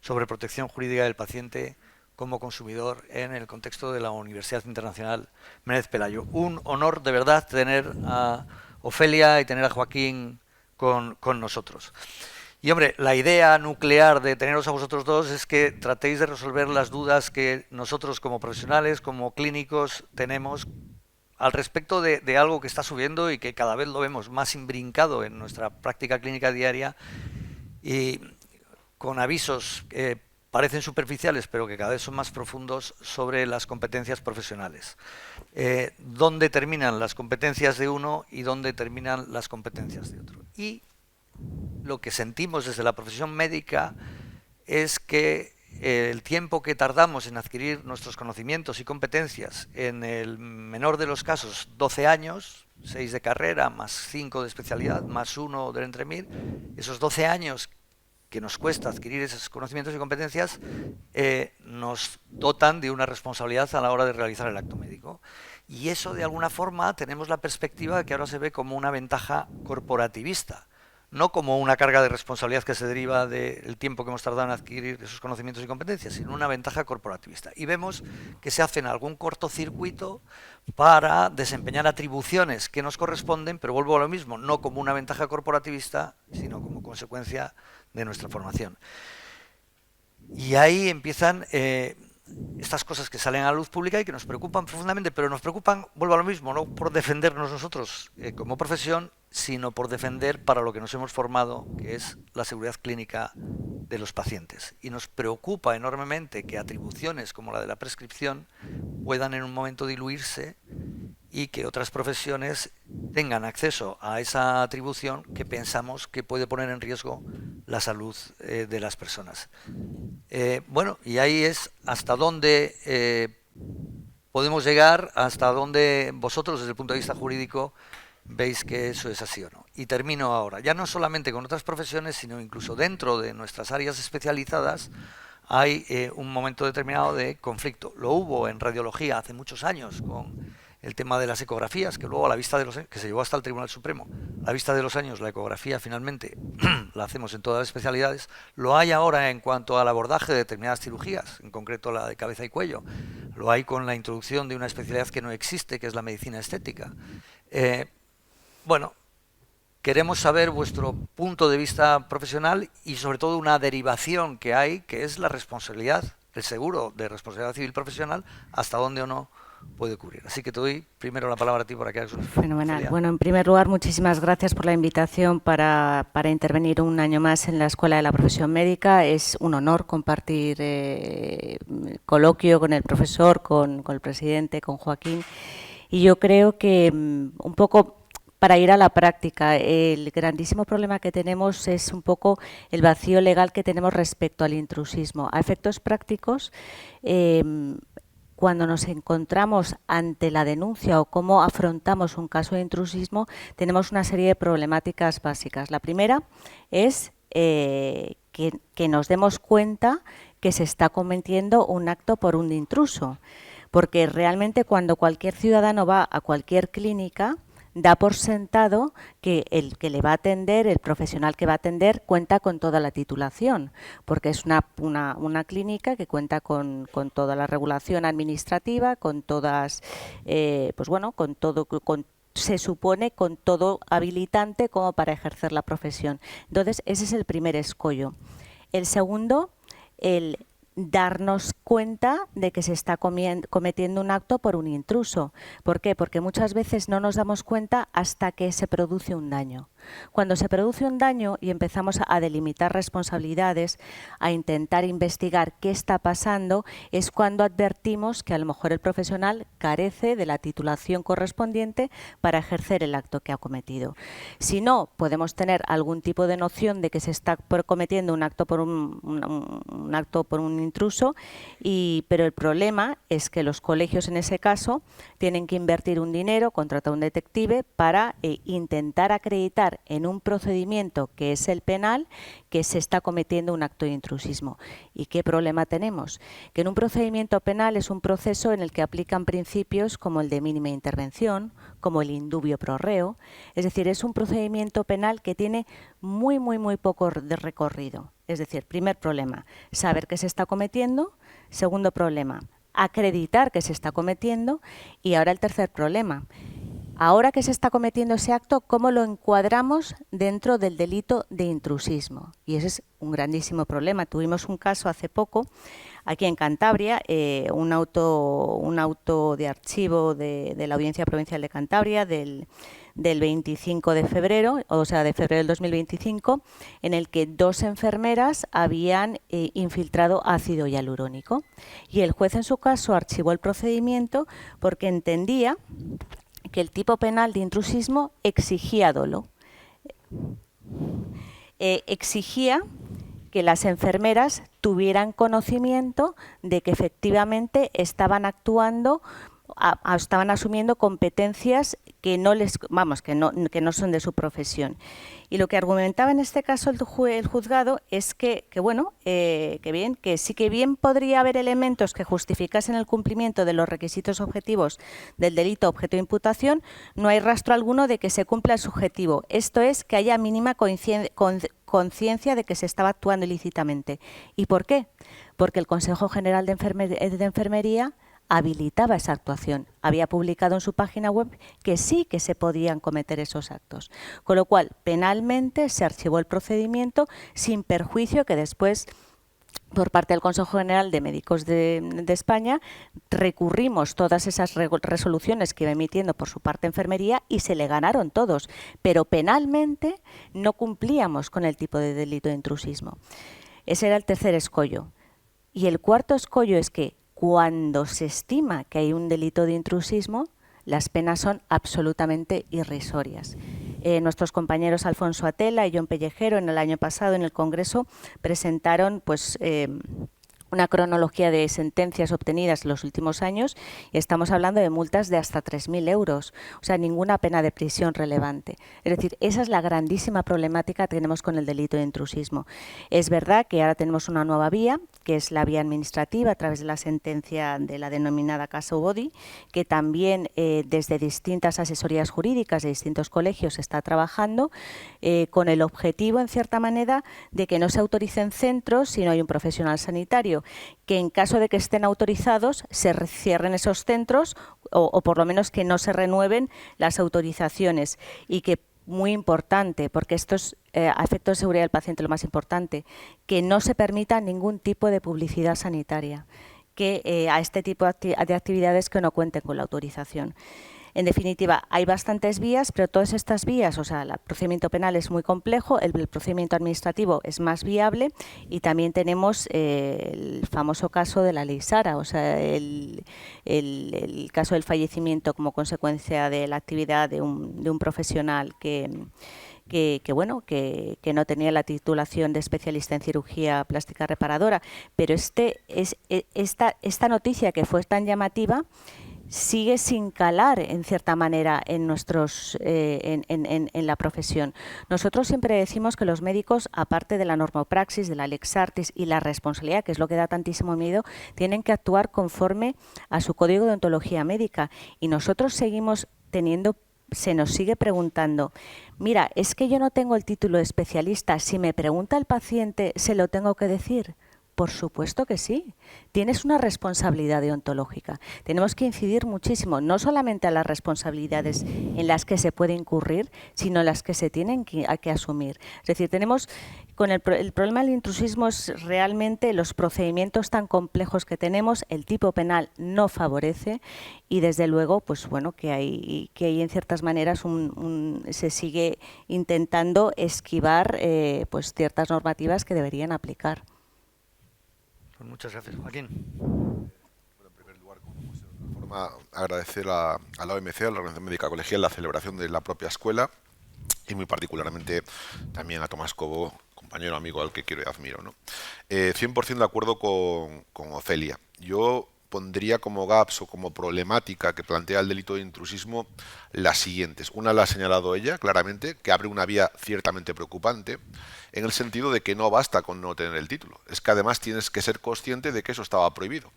sobre protección jurídica del paciente como consumidor en el contexto de la Universidad Internacional Méndez Pelayo. Un honor de verdad tener a Ofelia y tener a Joaquín con nosotros. Y hombre, la idea nuclear de teneros a vosotros dos es que tratéis de resolver las dudas que nosotros como profesionales, como clínicos, tenemos al respecto de algo que está subiendo y que cada vez lo vemos más imbrincado en nuestra práctica clínica diaria y con avisos que parecen superficiales pero que cada vez son más profundos sobre las competencias profesionales. Dónde terminan las competencias de uno y dónde terminan las competencias de otro. Y lo que sentimos desde la profesión médica es que el tiempo que tardamos en adquirir nuestros conocimientos y competencias, en el menor de los casos 12 años, 6 de carrera, más 5 de especialidad, más 1 del entremir, esos 12 años que nos cuesta adquirir esos conocimientos y competencias, nos dotan de una responsabilidad a la hora de realizar el acto médico. Y eso, de alguna forma, tenemos la perspectiva que ahora se ve como una ventaja corporativista, no como una carga de responsabilidad que se deriva del tiempo que hemos tardado en adquirir esos conocimientos y competencias, sino una ventaja corporativista. Y vemos que se hacen algún cortocircuito para desempeñar atribuciones que nos corresponden, pero vuelvo a lo mismo, no como una ventaja corporativista, sino como consecuencia de nuestra formación. Y ahí empiezan estas cosas que salen a la luz pública y que nos preocupan profundamente, pero nos preocupan, vuelvo a lo mismo, no por defendernos nosotros como profesión, sino por defender para lo que nos hemos formado, que es la seguridad clínica de los pacientes. Y nos preocupa enormemente que atribuciones como la de la prescripción puedan en un momento diluirse y que otras profesiones tengan acceso a esa atribución que pensamos que puede poner en riesgo la salud de las personas. Bueno, y ahí es hasta dónde podemos llegar, hasta dónde vosotros desde el punto de vista jurídico veis que eso es así o no. Y termino ahora, ya no solamente con otras profesiones, sino incluso dentro de nuestras áreas especializadas hay un momento determinado de conflicto. Lo hubo en radiología hace muchos años con el tema de las ecografías, que luego a la vista de los años, que se llevó hasta el Tribunal Supremo, a la vista de los años la ecografía finalmente la hacemos en todas las especialidades. Lo hay ahora en cuanto al abordaje de determinadas cirugías, en concreto la de cabeza y cuello. Lo hay con la introducción de una especialidad que no existe, que es la medicina estética. Bueno, queremos saber vuestro punto de vista profesional y sobre todo una derivación que hay, que es la responsabilidad, el seguro de responsabilidad civil profesional, hasta dónde o no puede cubrir. Así que te doy primero la palabra a ti para que hagas una... Fenomenal. Bueno, en primer lugar, muchísimas gracias por la invitación para intervenir un año más en la Escuela de la Profesión Médica. Es un honor compartir coloquio con el profesor, con el presidente, con Joaquín. Y yo creo que un poco... Para ir a la práctica, el grandísimo problema que tenemos es un poco el vacío legal que tenemos respecto al intrusismo. A efectos prácticos, cuando nos encontramos ante la denuncia o cómo afrontamos un caso de intrusismo, tenemos una serie de problemáticas básicas. La primera es que nos demos cuenta que se está cometiendo un acto por un intruso, porque realmente cuando cualquier ciudadano va a cualquier clínica, da por sentado que el que le va a atender, el profesional que va a atender, cuenta con toda la titulación, porque es una clínica que cuenta con toda la regulación administrativa, con todas, pues bueno, con todo, se supone con todo habilitante como para ejercer la profesión. Entonces, ese es el primer escollo. El segundo, el darnos cuenta de que se está cometiendo un acto por un intruso. ¿Por qué? Porque muchas veces no nos damos cuenta hasta que se produce un daño. Cuando se produce un daño y empezamos a delimitar responsabilidades, a intentar investigar qué está pasando, es cuando advertimos que a lo mejor el profesional carece de la titulación correspondiente para ejercer el acto que ha cometido. Si no, podemos tener algún tipo de noción de que se está cometiendo un acto por un acto por un intruso, pero el problema es que los colegios en ese caso tienen que invertir un dinero, contratar a un detective para intentar acreditar en un procedimiento que es el penal que se está cometiendo un acto de intrusismo. ¿Y qué problema tenemos? Que en un procedimiento penal es un proceso en el que aplican principios como el de mínima intervención, como el indubio pro reo, es decir, es un procedimiento penal que tiene muy poco de recorrido. Es decir, primer problema, saber qué se está cometiendo. Segundo problema, acreditar que se está cometiendo. Y ahora el tercer problema, ahora que se está cometiendo ese acto, ¿cómo lo encuadramos dentro del delito de intrusismo? Y ese es un grandísimo problema. Tuvimos un caso hace poco, aquí en Cantabria, un auto de archivo de la Audiencia Provincial de Cantabria del 25 de febrero, o sea, de febrero del 2025, en el que 2 enfermeras habían infiltrado ácido hialurónico. Y el juez en su caso archivó el procedimiento porque entendía que el tipo penal de intrusismo exigía dolo. Exigía que las enfermeras tuvieran conocimiento de que efectivamente estaban actuando, estaban asumiendo competencias que no son de su profesión. Y lo que argumentaba en este caso el juzgado es que sí que bien podría haber elementos que justificasen el cumplimiento de los requisitos objetivos del delito objeto de imputación, no hay rastro alguno de que se cumpla el subjetivo. Esto es, que haya mínima conciencia de que se estaba actuando ilícitamente. ¿Y por qué? Porque el Consejo General de Enfermería habilitaba esa actuación. Había publicado en su página web que sí que se podían cometer esos actos. Con lo cual, penalmente se archivó el procedimiento sin perjuicio que después, por parte del Consejo General de Médicos de España, recurrimos todas esas resoluciones que iba emitiendo por su parte Enfermería y se le ganaron todos. Pero penalmente no cumplíamos con el tipo de delito de intrusismo. Ese era el tercer escollo. Y el cuarto escollo es que cuando se estima que hay un delito de intrusismo, las penas son absolutamente irrisorias. Nuestros compañeros Alfonso Atela y John Pellejero en el año pasado en el Congreso presentaron una cronología de sentencias obtenidas en los últimos años y estamos hablando de multas de hasta 3.000 euros, o sea, ninguna pena de prisión relevante. Es decir, esa es la grandísima problemática que tenemos con el delito de intrusismo. Es verdad que ahora tenemos una nueva vía, que es la vía administrativa a través de la sentencia de la denominada Caso Bodi, que también desde distintas asesorías jurídicas de distintos colegios se está trabajando con el objetivo, en cierta manera, de que no se autoricen centros si no hay un profesional sanitario, que en caso de que estén autorizados se cierren esos centros o por lo menos que no se renueven las autorizaciones y que, muy importante, porque esto es a efectos de seguridad del paciente lo más importante, que no se permita ningún tipo de publicidad sanitaria a este tipo de actividades que no cuenten con la autorización. En definitiva, hay bastantes vías, pero todas estas vías, o sea, el procedimiento penal es muy complejo, el procedimiento administrativo es más viable y también tenemos el famoso caso de la ley Sara, o sea, el caso del fallecimiento como consecuencia de la actividad de un profesional que no tenía la titulación de especialista en cirugía plástica reparadora, pero esta noticia que fue tan llamativa sigue sin calar en cierta manera en la profesión. Nosotros siempre decimos que los médicos, aparte de la normopraxis, de la lex artis y la responsabilidad, que es lo que da tantísimo miedo, tienen que actuar conforme a su código de ontología médica, y nosotros se nos sigue preguntando, mira, es que yo no tengo el título de especialista, si me pregunta el paciente, ¿se lo tengo que decir? Por supuesto que sí. Tienes una responsabilidad deontológica. Tenemos que incidir muchísimo, no solamente a las responsabilidades en las que se puede incurrir, sino en las que se tienen que asumir. Es decir, con el problema del intrusismo es realmente los procedimientos tan complejos que tenemos, el tipo penal no favorece y desde luego, pues bueno, que hay en ciertas maneras se sigue intentando esquivar pues ciertas normativas que deberían aplicar. Pues muchas gracias, Joaquín. Bueno, en primer lugar, como no sé, de otra forma, agradecer a la OMC, a la Organización Médica Colegial, la celebración de la propia escuela y muy particularmente también a Tomás Cobo, compañero amigo al que quiero y admiro, ¿no? 100% de acuerdo con Ofelia. Yo pondría como gaps o como problemática que plantea el delito de intrusismo las siguientes. Una la ha señalado ella claramente, que abre una vía ciertamente preocupante, en el sentido de que no basta con no tener el título. Es que además tienes que ser consciente de que eso estaba prohibido.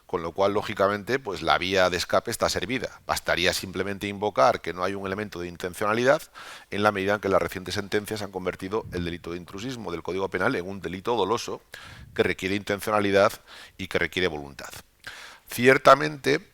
Con lo cual, lógicamente, pues la vía de escape está servida. Bastaría simplemente invocar que no hay un elemento de intencionalidad en la medida en que las recientes sentencias han convertido el delito de intrusismo del Código Penal en un delito doloso que requiere intencionalidad y que requiere voluntad. Ciertamente,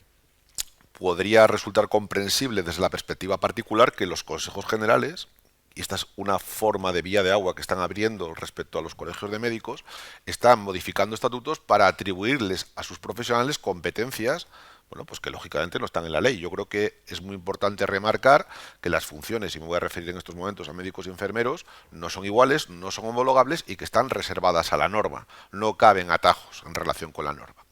podría resultar comprensible desde la perspectiva particular que los consejos generales, y esta es una forma de vía de agua que están abriendo respecto a los colegios de médicos, están modificando estatutos para atribuirles a sus profesionales competencias, bueno, pues que lógicamente no están en la ley. Yo creo que es muy importante remarcar que las funciones, y me voy a referir en estos momentos a médicos y enfermeros, no son iguales, no son homologables y que están reservadas a la norma. No caben atajos en relación con la norma.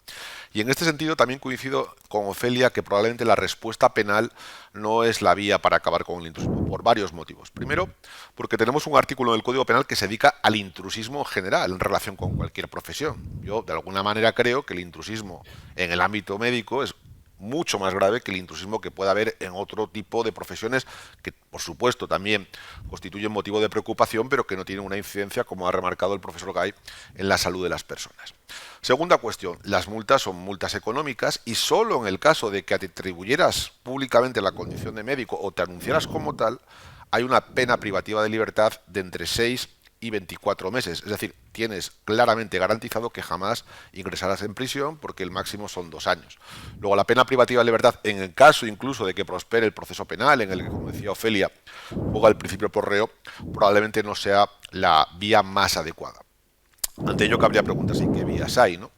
Y en este sentido también coincido con Ofelia que probablemente la respuesta penal no es la vía para acabar con el intrusismo, por varios motivos. Primero, porque tenemos un artículo del Código Penal que se dedica al intrusismo general en relación con cualquier profesión. Yo, de alguna manera, creo que el intrusismo en el ámbito médico es mucho más grave que el intrusismo que pueda haber en otro tipo de profesiones que, por supuesto, también constituyen motivo de preocupación, pero que no tienen una incidencia, como ha remarcado el profesor Gay, en la salud de las personas. Segunda cuestión, las multas son multas económicas y solo en el caso de que te atribuyeras públicamente la condición de médico o te anunciaras como tal, hay una pena privativa de libertad de entre 6 y 24 meses. Es decir, tienes claramente garantizado que jamás ingresarás en prisión porque el máximo son 2 años. Luego, la pena privativa de libertad, en el caso incluso de que prospere el proceso penal, en el que, como decía Ofelia, ponga el principio por reo, probablemente no sea la vía más adecuada. Ante ello cabría preguntarse qué vías hay, ¿no?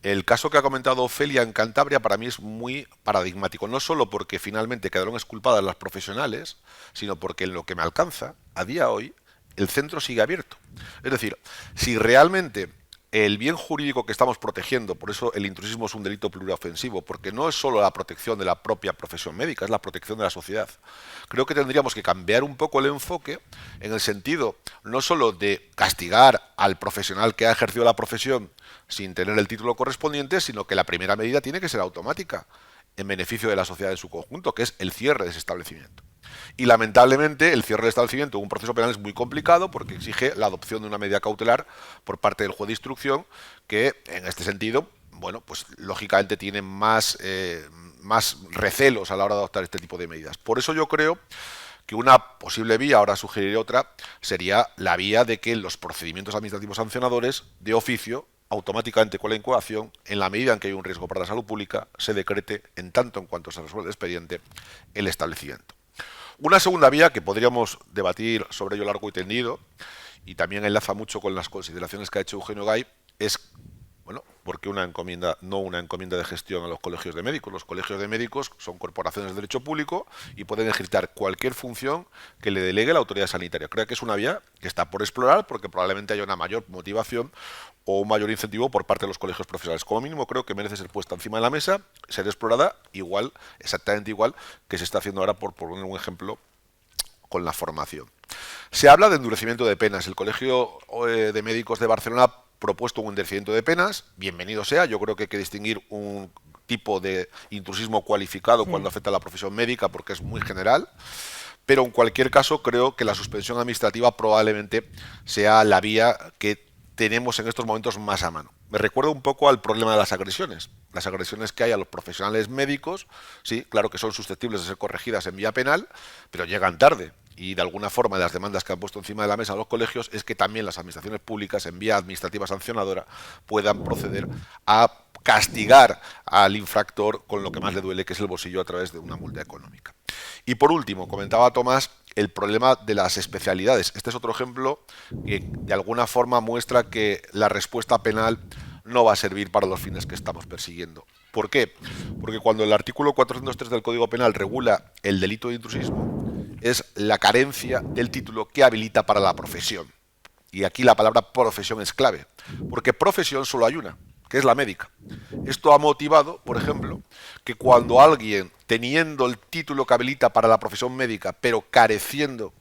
El caso que ha comentado Ofelia en Cantabria para mí es muy paradigmático, no solo porque finalmente quedaron exculpadas las profesionales, sino porque en lo que me alcanza, a día de hoy, el centro sigue abierto. Es decir, si realmente el bien jurídico que estamos protegiendo, por eso el intrusismo es un delito pluriofensivo, porque no es solo la protección de la propia profesión médica, es la protección de la sociedad. Creo que tendríamos que cambiar un poco el enfoque en el sentido no solo de castigar al profesional que ha ejercido la profesión sin tener el título correspondiente, sino que la primera medida tiene que ser automática, en beneficio de la sociedad en su conjunto, que es el cierre de ese establecimiento. Y lamentablemente el cierre del establecimiento en un proceso penal es muy complicado porque exige la adopción de una medida cautelar por parte del juez de instrucción que en este sentido, bueno, pues lógicamente tiene más recelos a la hora de adoptar este tipo de medidas. Por eso yo creo que una posible vía, ahora sugeriré otra, sería la vía de que los procedimientos administrativos sancionadores de oficio automáticamente con la incoación, en la medida en que hay un riesgo para la salud pública, se decrete en tanto en cuanto se resuelve el expediente el establecimiento. Una segunda vía que podríamos debatir sobre ello largo y tendido, y también enlaza mucho con las consideraciones que ha hecho Eugenio Gay, es, bueno, ¿por qué una encomienda, no una encomienda de gestión a los colegios de médicos? Los colegios de médicos son corporaciones de derecho público y pueden ejercitar cualquier función que le delegue la autoridad sanitaria. Creo que es una vía que está por explorar porque probablemente haya una mayor motivación o un mayor incentivo por parte de los colegios profesionales. Como mínimo creo que merece ser puesta encima de la mesa, ser explorada, igual, exactamente igual que se está haciendo ahora, por poner un ejemplo, con la formación. Se habla de endurecimiento de penas. El Colegio de Médicos de Barcelona ha propuesto un endurecimiento de penas. Bienvenido sea. Yo creo que hay que distinguir un tipo de intrusismo cualificado cuando afecta a la profesión médica porque es muy general. Pero en cualquier caso creo que la suspensión administrativa probablemente sea la vía que tenemos en estos momentos más a mano. Me recuerda un poco al problema de las agresiones. Las agresiones que hay a los profesionales médicos, sí, claro que son susceptibles de ser corregidas en vía penal, pero llegan tarde. Y de alguna forma las demandas que han puesto encima de la mesa los colegios es que también las administraciones públicas en vía administrativa sancionadora puedan proceder a castigar al infractor con lo que más le duele, que es el bolsillo, a través de una multa económica. Y por último, comentaba Tomás el problema de las especialidades. Este es otro ejemplo que de alguna forma muestra que la respuesta penal no va a servir para los fines que estamos persiguiendo. ¿Por qué? Porque cuando el artículo 403 del Código Penal regula el delito de intrusismo, es la carencia del título que habilita para la profesión. Y aquí la palabra profesión es clave, porque profesión solo hay una, que es la médica. Esto ha motivado, por ejemplo, que cuando alguien, teniendo el título que habilita para la profesión médica, pero careciendo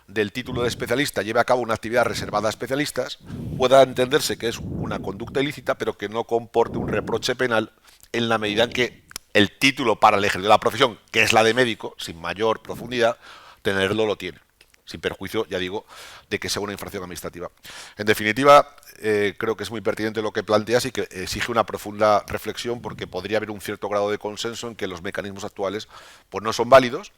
del título de especialista, lleve a cabo una actividad reservada a especialistas, pueda entenderse que es una conducta ilícita, pero que no comporte un reproche penal en la medida en que el título para el ejercicio de la profesión, que es la de médico, sin mayor profundidad, tenerlo lo tiene, sin perjuicio, ya digo, de que sea una infracción administrativa. En definitiva, creo que es muy pertinente lo que planteas y que exige una profunda reflexión, porque podría haber un cierto grado de consenso en que los mecanismos actuales pues no son válidos.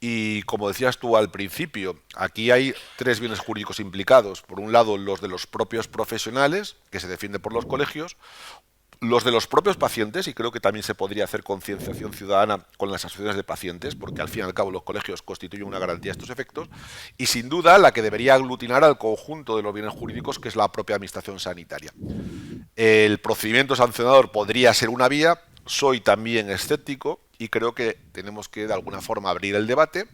Y como decías tú al principio, aquí hay 3 bienes jurídicos implicados. Por un lado, los de los propios profesionales, que se defienden por los colegios. los de los propios pacientes, y creo que también se podría hacer concienciación ciudadana con las asociaciones de pacientes, porque al fin y al cabo los colegios constituyen una garantía de estos efectos, y sin duda la que debería aglutinar al conjunto de los bienes jurídicos, que es la propia administración sanitaria. El procedimiento sancionador podría ser una vía. Soy también escéptico y creo que tenemos que de alguna forma abrir el debate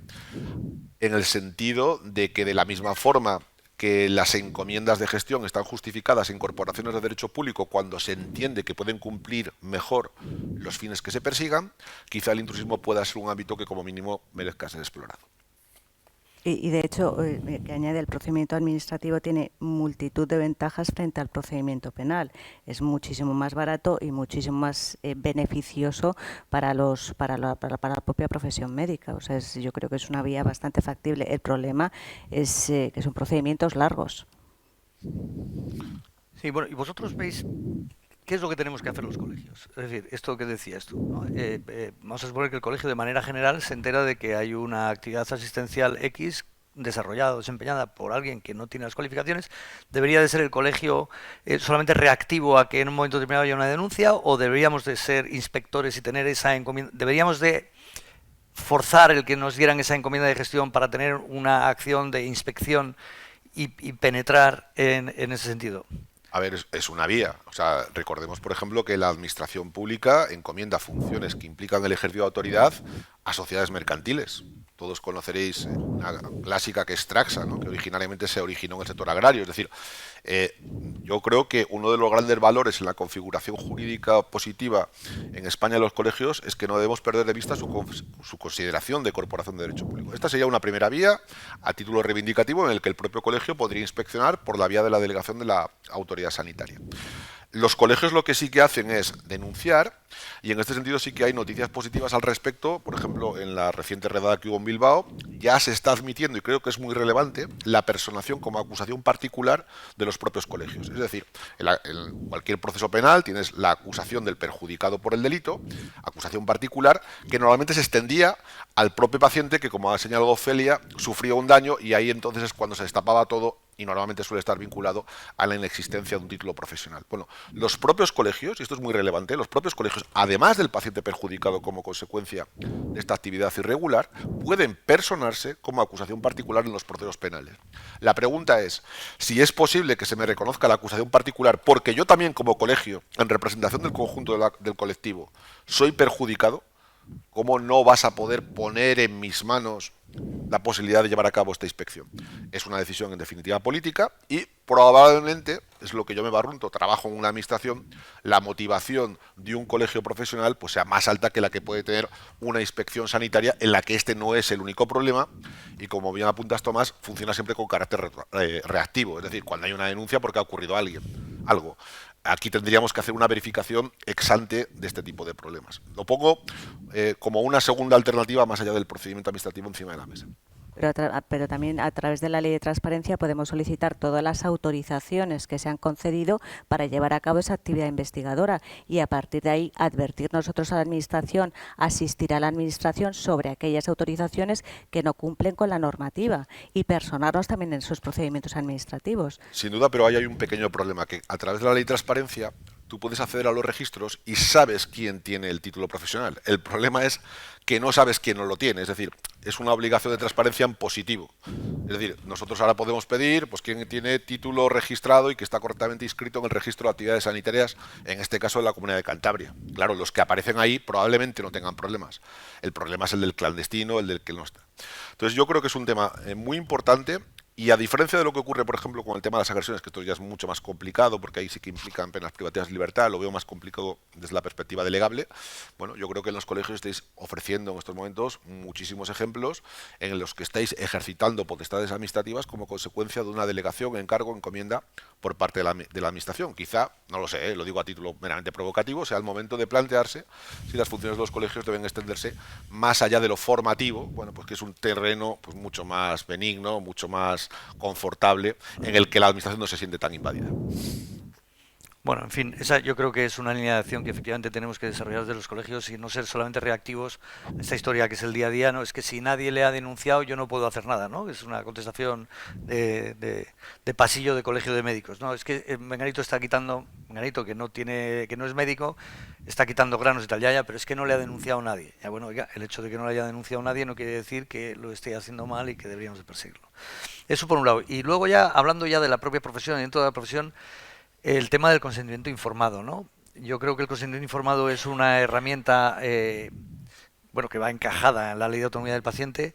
en el sentido de que de la misma forma que las encomiendas de gestión están justificadas en corporaciones de derecho público cuando se entiende que pueden cumplir mejor los fines que se persigan, quizá el intrusismo pueda ser un ámbito que como mínimo merezca ser explorado. Y de hecho, que añade, el procedimiento administrativo tiene multitud de ventajas frente al procedimiento penal. Es muchísimo más barato y muchísimo más beneficioso para la propia profesión médica. O sea, yo creo que es una vía bastante factible. El problema es que son procedimientos largos. Sí, bueno, y vosotros veis qué es lo que tenemos que hacer los colegios. Es decir, esto que decías tú, ¿no? Vamos a suponer que el colegio de manera general se entera de que hay una actividad asistencial X desarrollada o desempeñada por alguien que no tiene las cualificaciones. ¿Debería de ser el colegio solamente reactivo a que en un momento determinado haya una denuncia, o deberíamos de ser inspectores y tener esa encomienda? ¿Deberíamos de forzar el que nos dieran esa encomienda de gestión para tener una acción de inspección y penetrar en ese sentido? A ver, es una vía. O sea, recordemos, por ejemplo, que la administración pública encomienda funciones que implican el ejercicio de autoridad a sociedades mercantiles. Todos conoceréis una clásica que es Traxa, ¿no? Que originariamente se originó en el sector agrario. Es decir, yo creo que uno de los grandes valores en la configuración jurídica positiva en España de los colegios es que no debemos perder de vista su consideración de corporación de derecho público. Esta sería una primera vía a título reivindicativo en el que el propio colegio podría inspeccionar por la vía de la delegación de la autoridad sanitaria. Los colegios lo que sí que hacen es denunciar, y en este sentido sí que hay noticias positivas al respecto. Por ejemplo, en la reciente redada que hubo en Bilbao, ya se está admitiendo, y creo que es muy relevante, la personación como acusación particular de los propios colegios. Es decir, en cualquier proceso penal tienes la acusación del perjudicado por el delito, acusación particular, que normalmente se extendía al propio paciente que, como ha señalado Ofelia, sufrió un daño, y ahí entonces es cuando se destapaba todo, y normalmente suele estar vinculado a la inexistencia de un título profesional. Bueno, los propios colegios, y esto es muy relevante, los propios colegios, además del paciente perjudicado como consecuencia de esta actividad irregular, pueden personarse como acusación particular en los procesos penales. La pregunta es, si es posible que se me reconozca la acusación particular porque yo también como colegio, en representación del conjunto del colectivo, soy perjudicado, ¿cómo no vas a poder poner en mis manos la posibilidad de llevar a cabo esta inspección? Es una decisión en definitiva política, y probablemente, es lo que yo me barrunto, trabajo en una administración, la motivación de un colegio profesional pues sea más alta que la que puede tener una inspección sanitaria, en la que este no es el único problema, y como bien apuntas, Tomás, funciona siempre con carácter reactivo, es decir, cuando hay una denuncia porque ha ocurrido algo. Aquí tendríamos que hacer una verificación ex ante de este tipo de problemas. Lo pongo como una segunda alternativa más allá del procedimiento administrativo encima de la mesa. Pero también a través de la ley de transparencia podemos solicitar todas las autorizaciones que se han concedido para llevar a cabo esa actividad investigadora, y a partir de ahí advertir nosotros a la Administración, asistir a la Administración sobre aquellas autorizaciones que no cumplen con la normativa, y personarnos también en esos procedimientos administrativos. Sin duda, pero ahí hay un pequeño problema, que a través de la ley de transparencia tú puedes acceder a los registros y sabes quién tiene el título profesional. El problema es que no sabes quién no lo tiene, es decir, es una obligación de transparencia en positivo. Es decir, nosotros ahora podemos pedir pues quién tiene título registrado y que está correctamente inscrito en el registro de actividades sanitarias, en este caso de la Comunidad de Cantabria. Claro, los que aparecen ahí probablemente no tengan problemas. El problema es el del clandestino, el del que no está. Entonces yo creo que es un tema muy importante. Y a diferencia de lo que ocurre, por ejemplo, con el tema de las agresiones, que esto ya es mucho más complicado, porque ahí sí que implican penas privativas de libertad, lo veo más complicado desde la perspectiva delegable. Bueno, yo creo que en los colegios estáis ofreciendo en estos momentos muchísimos ejemplos en los que estáis ejercitando potestades administrativas como consecuencia de una delegación, encargo, encomienda por parte de la administración. Quizá, no lo sé, lo digo a título meramente provocativo, sea el momento de plantearse si las funciones de los colegios deben extenderse más allá de lo formativo, bueno, pues que es un terreno pues mucho más benigno, mucho más confortable, en el que la administración no se siente tan invadida. Bueno, en fin, esa yo creo que es una línea de acción que efectivamente tenemos que desarrollar desde los colegios y no ser solamente reactivos a esta historia que es el día a día, ¿no? Es que si nadie le ha denunciado yo no puedo hacer nada, ¿no? Es una contestación de pasillo de colegio de médicos, ¿no? Es que Menganito está quitando, Menganito que no tiene, que no es médico, está quitando granos y tal, ya, pero es que no le ha denunciado nadie. Ya, bueno, oiga, el hecho de que no le haya denunciado nadie no quiere decir que lo esté haciendo mal y que deberíamos de perseguirlo. Eso por un lado. Y luego ya, hablando ya de la propia profesión, dentro de la profesión, el tema del consentimiento informado, ¿no? Yo creo que el consentimiento informado es una herramienta, bueno, que va encajada en la ley de autonomía del paciente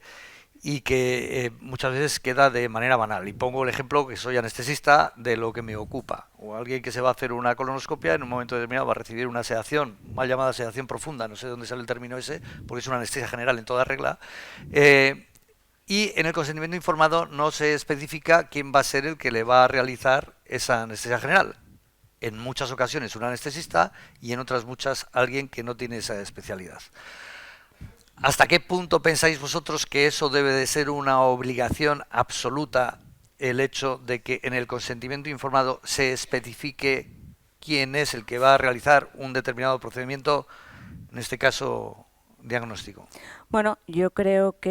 y que muchas veces queda de manera banal. Y pongo el ejemplo que soy anestesista de lo que me ocupa. O alguien que se va a hacer una colonoscopia en un momento determinado va a recibir una sedación, mal llamada sedación profunda, no sé de dónde sale el término ese, porque es una anestesia general en toda regla. Y en el consentimiento informado no se especifica quién va a ser el que le va a realizar esa anestesia general. En muchas ocasiones un anestesista y en otras muchas alguien que no tiene esa especialidad. ¿Hasta qué punto pensáis vosotros que eso debe de ser una obligación absoluta, el hecho de que en el consentimiento informado se especifique quién es el que va a realizar un determinado procedimiento, en este caso diagnóstico? Bueno, yo creo o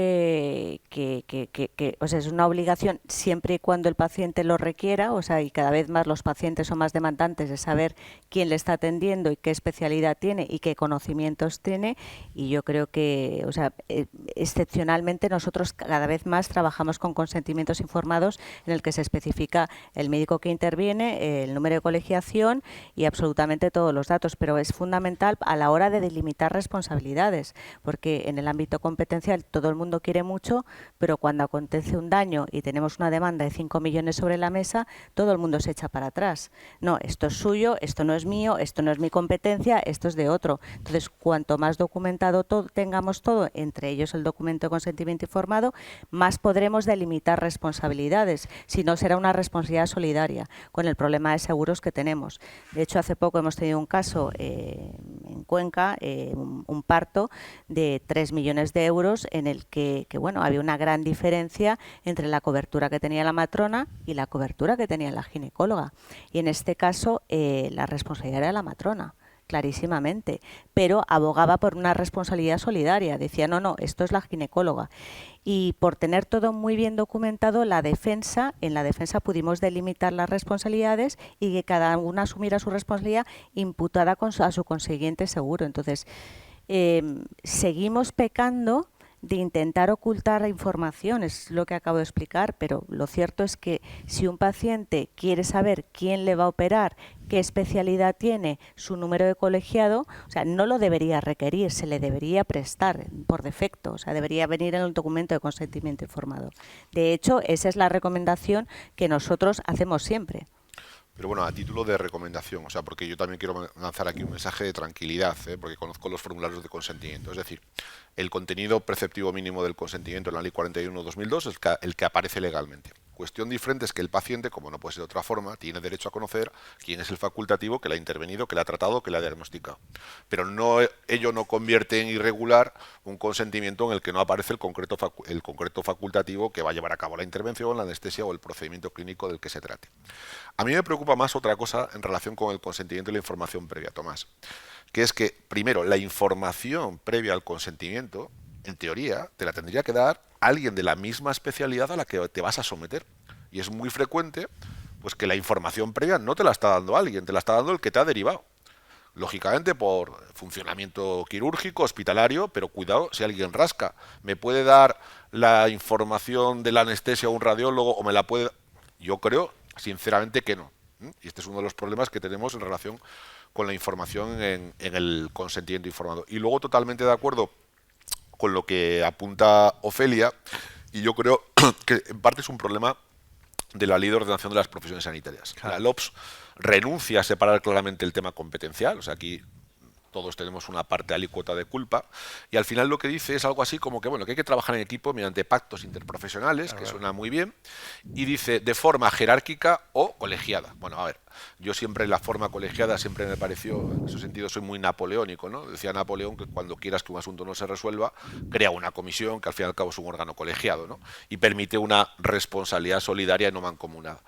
sea, es una obligación siempre y cuando el paciente lo requiera, o sea, y cada vez más los pacientes son más demandantes de saber quién le está atendiendo y qué especialidad tiene y qué conocimientos tiene, y yo creo que, o sea, excepcionalmente nosotros cada vez más trabajamos con consentimientos informados en el que se especifica el médico que interviene, el número de colegiación y absolutamente todos los datos, pero es fundamental a la hora de delimitar responsabilidades, porque en el ámbito competencial todo el mundo quiere mucho, pero cuando acontece un daño y tenemos una demanda de 5 millones sobre la mesa, todo el mundo se echa para atrás. No, esto es suyo, esto no es mío, esto no es mi competencia, esto es de otro. Entonces, cuanto más documentado tengamos todo, entre ellos el documento de consentimiento informado, más podremos delimitar responsabilidades. Si no, será una responsabilidad solidaria con el problema de seguros que tenemos. De hecho, hace poco hemos tenido un caso en Cuenca, un parto de 3 millones de euros en el que bueno, había una gran diferencia entre la cobertura que tenía la matrona y la cobertura que tenía la ginecóloga. Y en este caso la responsabilidad era la matrona, clarísimamente, pero abogaba por una responsabilidad solidaria. Decía, no, esto es la ginecóloga. Y por tener todo muy bien documentado, en la defensa pudimos delimitar las responsabilidades y que cada una asumiera su responsabilidad imputada a su consiguiente seguro. Entonces, seguimos pecando de intentar ocultar información, es lo que acabo de explicar, pero lo cierto es que si un paciente quiere saber quién le va a operar, qué especialidad tiene, su número de colegiado, o sea, no lo debería requerir, se le debería prestar por defecto, o sea, debería venir en el documento de consentimiento informado. De hecho, esa es la recomendación que nosotros hacemos siempre. Pero bueno, a título de recomendación, o sea, porque yo también quiero lanzar aquí un mensaje de tranquilidad, porque conozco los formularios de consentimiento. Es decir, el contenido preceptivo mínimo del consentimiento en la Ley 41/2002 es el que aparece legalmente. Cuestión diferente es que el paciente, como no puede ser de otra forma, tiene derecho a conocer quién es el facultativo que le ha intervenido, que le ha tratado, que le ha diagnosticado. Pero ello no convierte en irregular un consentimiento en el que no aparece el concreto facultativo que va a llevar a cabo la intervención, la anestesia o el procedimiento clínico del que se trate. A mí me preocupa más otra cosa en relación con el consentimiento y la información previa, Tomás, que es que, primero, la información previa al consentimiento, en teoría, te la tendría que dar alguien de la misma especialidad a la que te vas a someter. Y es muy frecuente pues que la información previa no te la está dando alguien, te la está dando el que te ha derivado. Lógicamente por funcionamiento quirúrgico, hospitalario, pero cuidado si alguien rasca. ¿Me puede dar la información de la anestesia un radiólogo o me la puede...? Yo creo, sinceramente, que no. Y este es uno de los problemas que tenemos en relación con la información en el consentimiento informado. Y luego totalmente de acuerdo con lo que apunta Ofelia, y yo creo que en parte es un problema de la Ley de Ordenación de las Profesiones Sanitarias. Claro. La LOPS renuncia a separar claramente el tema competencial, o sea, aquí todos tenemos una parte alícuota de culpa, y al final lo que dice es algo así como que, bueno, que hay que trabajar en equipo mediante pactos interprofesionales, que suena muy bien, y dice de forma jerárquica o colegiada. Bueno, a ver, yo siempre la forma colegiada siempre me pareció, en ese sentido soy muy napoleónico, ¿no? Decía Napoleón que cuando quieras que un asunto no se resuelva, crea una comisión que al fin y al cabo es un órgano colegiado, ¿no? Y permite una responsabilidad solidaria y no mancomunada.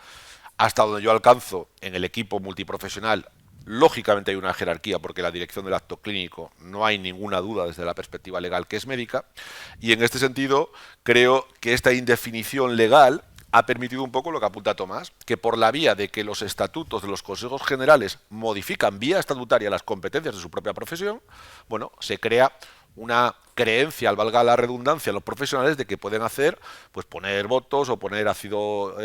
Hasta donde yo alcanzo en el equipo multiprofesional Lógicamente hay una jerarquía porque la dirección del acto clínico no hay ninguna duda desde la perspectiva legal que es médica, y en este sentido creo que esta indefinición legal ha permitido un poco lo que apunta Tomás, que por la vía de que los estatutos de los consejos generales modifican vía estatutaria las competencias de su propia profesión, bueno, se crea una creencia, al valga la redundancia, en los profesionales de que pueden hacer, pues poner votos o poner ácido,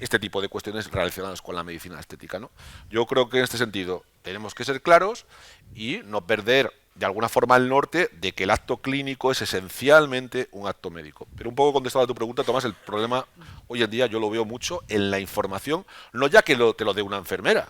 este tipo de cuestiones relacionadas con la medicina estética, ¿no? Yo creo que en este sentido tenemos que ser claros y no perder de alguna forma el norte de que el acto clínico es esencialmente un acto médico. Pero un poco contestado a tu pregunta, Tomás, el problema hoy en día yo lo veo mucho en la información, no ya que te lo dé una enfermera,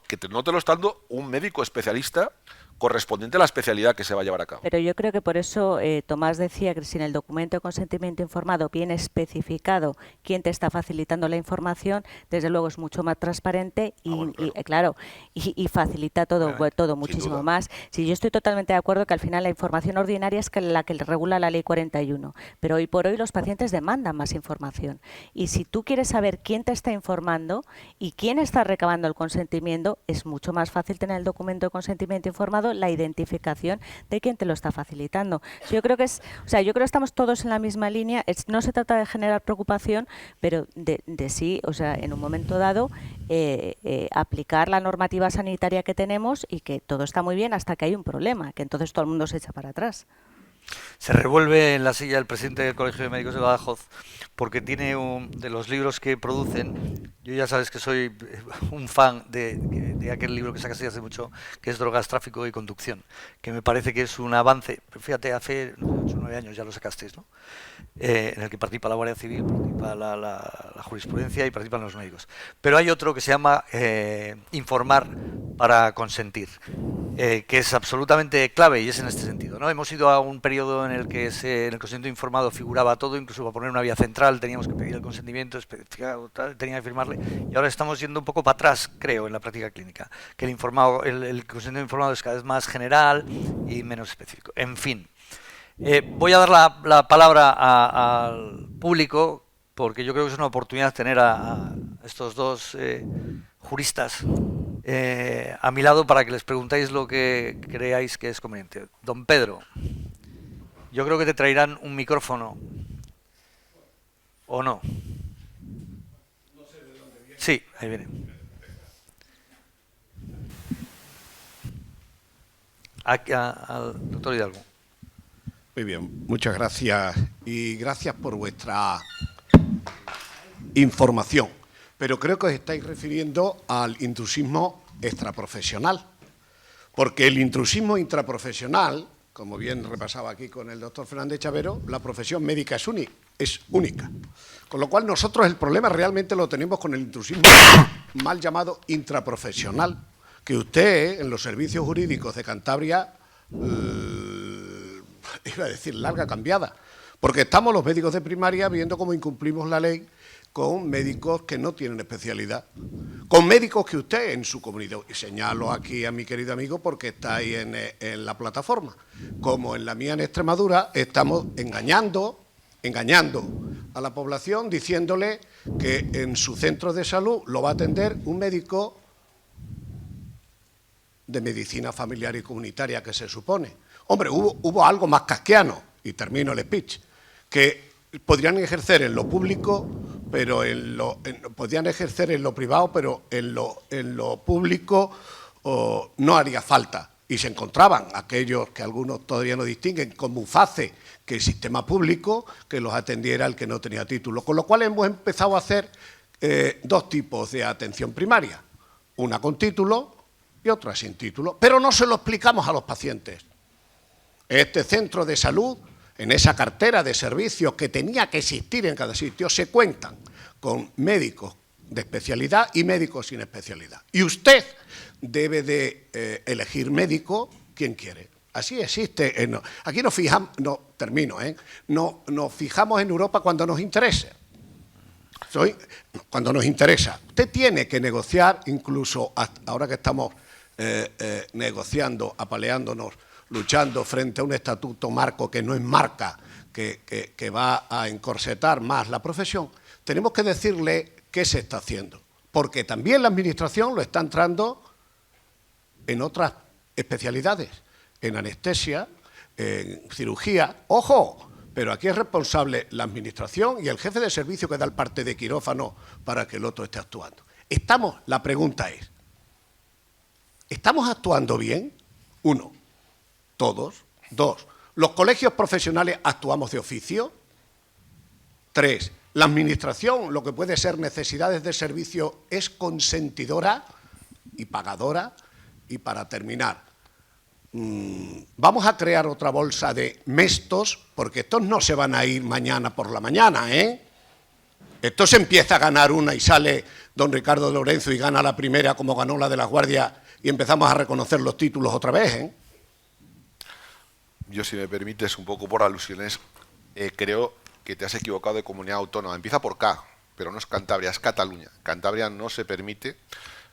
que no te lo está dando un médico especialista correspondiente a la especialidad que se va a llevar a cabo. Pero yo creo que por eso Tomás decía que si en el documento de consentimiento informado viene especificado quién te está facilitando la información, desde luego es mucho más transparente y facilita todo, todo muchísimo más. Sí, yo estoy totalmente de acuerdo que al final la información ordinaria es la que regula la Ley 41, pero hoy por hoy los pacientes demandan más información. Y si tú quieres saber quién te está informando y quién está recabando el consentimiento, es mucho más fácil tener el documento de consentimiento informado, la identificación de quien te lo está facilitando. Yo creo que yo creo que estamos todos en la misma línea. No se trata de generar preocupación, pero de sí, en un momento dado aplicar la normativa sanitaria que tenemos y que todo está muy bien hasta que hay un problema, que entonces todo el mundo se echa para atrás. Se revuelve en la silla el presidente del Colegio de Médicos de Badajoz porque tiene de los libros que producen. Yo ya sabes que soy un fan de aquel libro que sacaste hace mucho, que es Drogas, Tráfico y Conducción, que me parece que es un avance. Fíjate, hace 8 o 9 años ya lo sacasteis, ¿no? En el que participa la Guardia Civil, participa la jurisprudencia y participan los médicos. Pero hay otro que se llama Informar para consentir, que es absolutamente clave y es en este sentido, ¿no? Hemos ido a un periodo en el que en el consentimiento informado figuraba todo, incluso para poner una vía central teníamos que pedir el consentimiento especificado, tenía que firmarle, y ahora estamos yendo un poco para atrás, creo, en la práctica clínica, que el consentimiento informado es cada vez más general y menos específico. En fin, voy a dar la palabra al público, porque yo creo que es una oportunidad tener a estos dos juristas a mi lado para que les preguntéis lo que creáis que es conveniente. Don Pedro, yo creo que te traerán un micrófono, ¿o no? No sé de dónde viene. Sí, ahí viene. Al doctor Hidalgo. Muy bien, muchas gracias y gracias por vuestra información. Pero creo que os estáis refiriendo al intrusismo extraprofesional, porque el intrusismo intraprofesional, como bien repasaba aquí con el doctor Fernández Chavero, la profesión médica es única. Con lo cual nosotros el problema realmente lo tenemos con el intrusismo mal llamado intraprofesional, que usted en los servicios jurídicos de Cantabria, iba a decir larga cambiada, porque estamos los médicos de primaria viendo cómo incumplimos la ley con médicos que no tienen especialidad, con médicos que usted en su comunidad, y señalo aquí a mi querido amigo porque está ahí en la plataforma, como en la mía en Extremadura, estamos engañando a la población diciéndole que en su centro de salud lo va a atender un médico de medicina familiar y comunitaria que se supone. Hombre, hubo algo más casquiano, y termino el speech, que podrían ejercer en lo público, pero podrían ejercer en lo privado, pero en lo público no haría falta. Y se encontraban aquellos que algunos todavía no distinguen como UFACE, que el sistema público, que los atendiera el que no tenía título. Con lo cual hemos empezado a hacer dos tipos de atención primaria, una con título y otra sin título, pero no se lo explicamos a los pacientes. Este centro de salud, en esa cartera de servicios que tenía que existir en cada sitio, se cuentan con médicos de especialidad y médicos sin especialidad. Y usted debe de elegir médico quien quiere. Así existe. Aquí nos fijamos, nos fijamos en Europa cuando nos interese. Cuando nos interesa. Usted tiene que negociar, incluso ahora que estamos negociando, apaleándonos, luchando frente a un estatuto marco que no es marca, que va a encorsetar más la profesión, tenemos que decirle qué se está haciendo. Porque también la Administración lo está entrando en otras especialidades, en anestesia, en cirugía. ¡Ojo! Pero aquí es responsable la administración y el jefe de servicio que da el parte de quirófano para que el otro esté actuando. La pregunta es, ¿estamos actuando bien? 1, todos. 2, ¿los colegios profesionales actuamos de oficio? 3, ¿la administración, lo que puede ser necesidades de servicio, es consentidora y pagadora? Y para terminar, vamos a crear otra bolsa de mestos, porque estos no se van a ir mañana por la mañana, ¿eh? Esto se empieza a ganar una y sale don Ricardo Lorenzo y gana la primera como ganó la de la Guardia y empezamos a reconocer los títulos otra vez, ¿eh? Yo, si me permites, un poco por alusiones, creo que te has equivocado de comunidad autónoma. Empieza por K, pero no es Cantabria, es Cataluña. Cantabria no se permite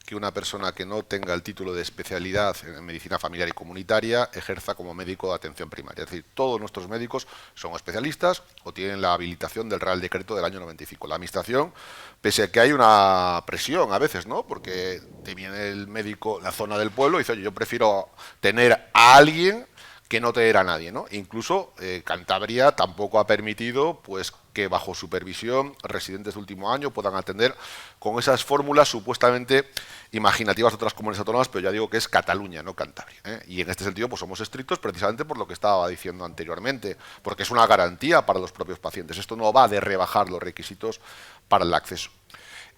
que una persona que no tenga el título de especialidad en medicina familiar y comunitaria ejerza como médico de atención primaria. Es decir, todos nuestros médicos son especialistas o tienen la habilitación del Real Decreto del año 95. La administración, pese a que hay una presión a veces, ¿no? Porque te viene el médico, la zona del pueblo, y dice, oye, yo prefiero tener a alguien que no tener a nadie, ¿no? Incluso Cantabria tampoco ha permitido, pues, que bajo supervisión residentes de último año puedan atender con esas fórmulas supuestamente imaginativas de otras comunidades autónomas, pero ya digo que es Cataluña, no Cantabria, ¿eh? Y en este sentido pues somos estrictos precisamente por lo que estaba diciendo anteriormente, porque es una garantía para los propios pacientes. Esto no va de rebajar los requisitos para el acceso.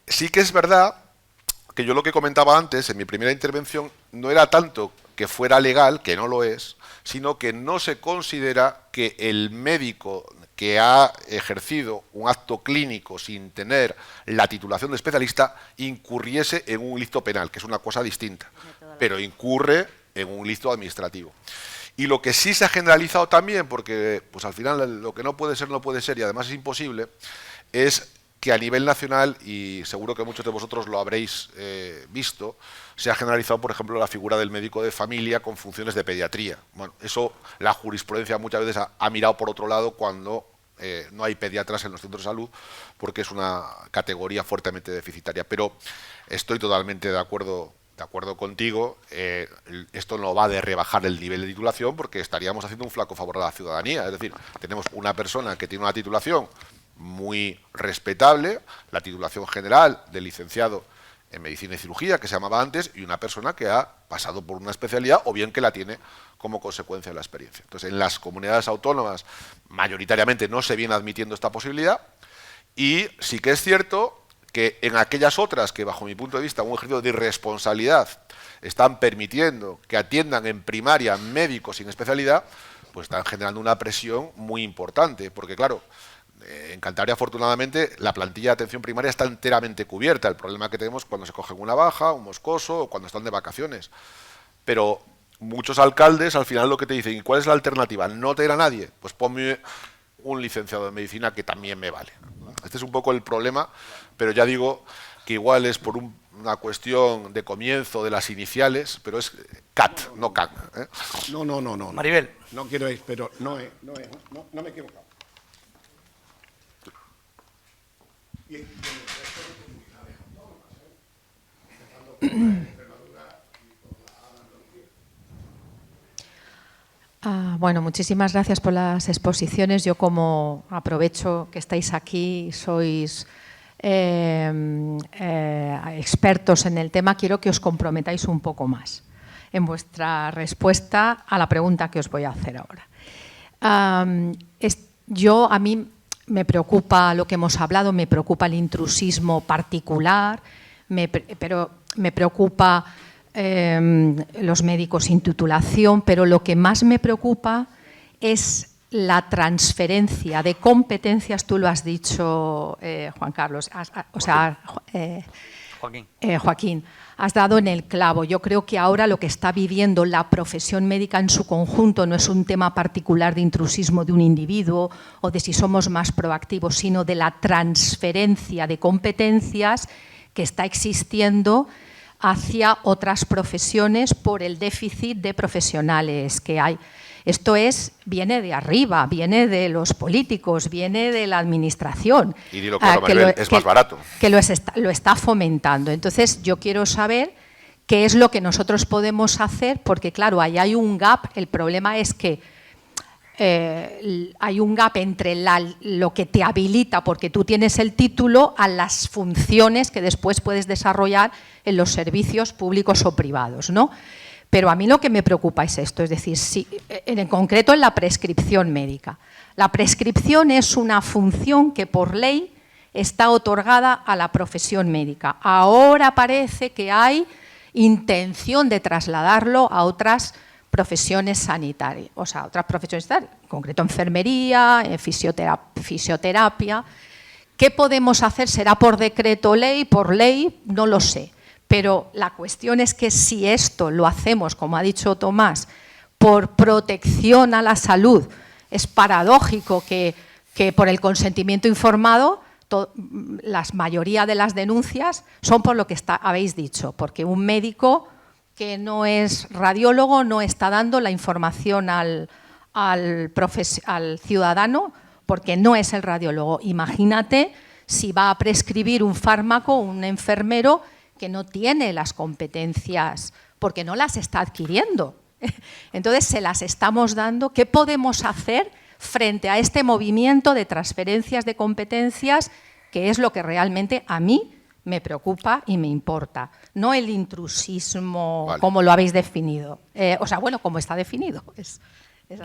Sí que es verdad que yo lo que comentaba antes en mi primera intervención no era tanto que fuera legal, que no lo es, sino que no se considera que el médico que ha ejercido un acto clínico sin tener la titulación de especialista incurriese en un ilícito penal, que es una cosa distinta, pero incurre en un ilícito administrativo. Y lo que sí se ha generalizado también, porque pues al final lo que no puede ser y además es imposible, es que a nivel nacional, y seguro que muchos de vosotros lo habréis visto, se ha generalizado, por ejemplo, la figura del médico de familia con funciones de pediatría. Bueno, eso la jurisprudencia muchas veces ha mirado por otro lado cuando no hay pediatras en los centros de salud, porque es una categoría fuertemente deficitaria. Pero estoy totalmente de acuerdo contigo, esto no va de rebajar el nivel de titulación, porque estaríamos haciendo un flaco favor a la ciudadanía. Es decir, tenemos una persona que tiene una titulación muy respetable, la titulación general de licenciado en medicina y cirugía, que se llamaba antes, y una persona que ha pasado por una especialidad o bien que la tiene como consecuencia de la experiencia. Entonces, en las comunidades autónomas, mayoritariamente no se viene admitiendo esta posibilidad, y sí que es cierto que en aquellas otras que, bajo mi punto de vista, un ejercicio de irresponsabilidad, están permitiendo que atiendan en primaria médicos sin especialidad, pues están generando una presión muy importante, porque claro, en Cantabria, afortunadamente, la plantilla de atención primaria está enteramente cubierta. El problema que tenemos cuando se cogen una baja, un moscoso o cuando están de vacaciones. Pero muchos alcaldes al final lo que te dicen, ¿y cuál es la alternativa? ¿No tener a nadie? Pues ponme un licenciado en medicina que también me vale. Este es un poco el problema, pero ya digo que igual es por una cuestión de comienzo de las iniciales, pero es CAT, no CAC, ¿eh? No. Maribel. No quiero ir, pero no me he equivocado. Bueno, muchísimas gracias por las exposiciones. Yo, como aprovecho que estáis aquí, sois expertos en el tema, quiero que os comprometáis un poco más en vuestra respuesta a la pregunta que os voy a hacer ahora. A mí me preocupa lo que hemos hablado, me preocupa el intrusismo particular, pero me preocupa los médicos sin titulación, pero lo que más me preocupa es la transferencia de competencias, tú lo has dicho, Juan Carlos, Joaquín, has dado en el clavo. Yo creo que ahora lo que está viviendo la profesión médica en su conjunto no es un tema particular de intrusismo de un individuo o de si somos más proactivos, sino de la transferencia de competencias que está existiendo hacia otras profesiones por el déficit de profesionales que hay. Esto viene de arriba, viene de los políticos, viene de la administración. Y dilo claro, Maribel, es más barato. Que lo está fomentando. Entonces, yo quiero saber qué es lo que nosotros podemos hacer, porque claro, ahí hay un gap. El problema es que hay un gap entre lo que te habilita porque tú tienes el título a las funciones que después puedes desarrollar en los servicios públicos o privados, ¿no? Pero a mí lo que me preocupa es esto, es decir, en concreto en la prescripción médica. La prescripción es una función que por ley está otorgada a la profesión médica. Ahora parece que hay intención de trasladarlo a otras profesiones sanitarias, o sea, otras profesiones sanitarias, en concreto enfermería, fisioterapia. ¿Qué podemos hacer? ¿Será por decreto ley, por ley? No lo sé. Pero la cuestión es que si esto lo hacemos, como ha dicho Tomás, por protección a la salud, es paradójico que por el consentimiento informado la mayoría de las denuncias son por lo que habéis dicho, porque un médico que no es radiólogo no está dando la información al ciudadano porque no es el radiólogo. Imagínate si va a prescribir un fármaco un enfermero que no tiene las competencias porque no las está adquiriendo. Entonces, se las estamos dando. ¿Qué podemos hacer frente a este movimiento de transferencias de competencias, que es lo que realmente a mí me preocupa y me importa? No el intrusismo, vale, como lo habéis definido. O sea, bueno, como está definido.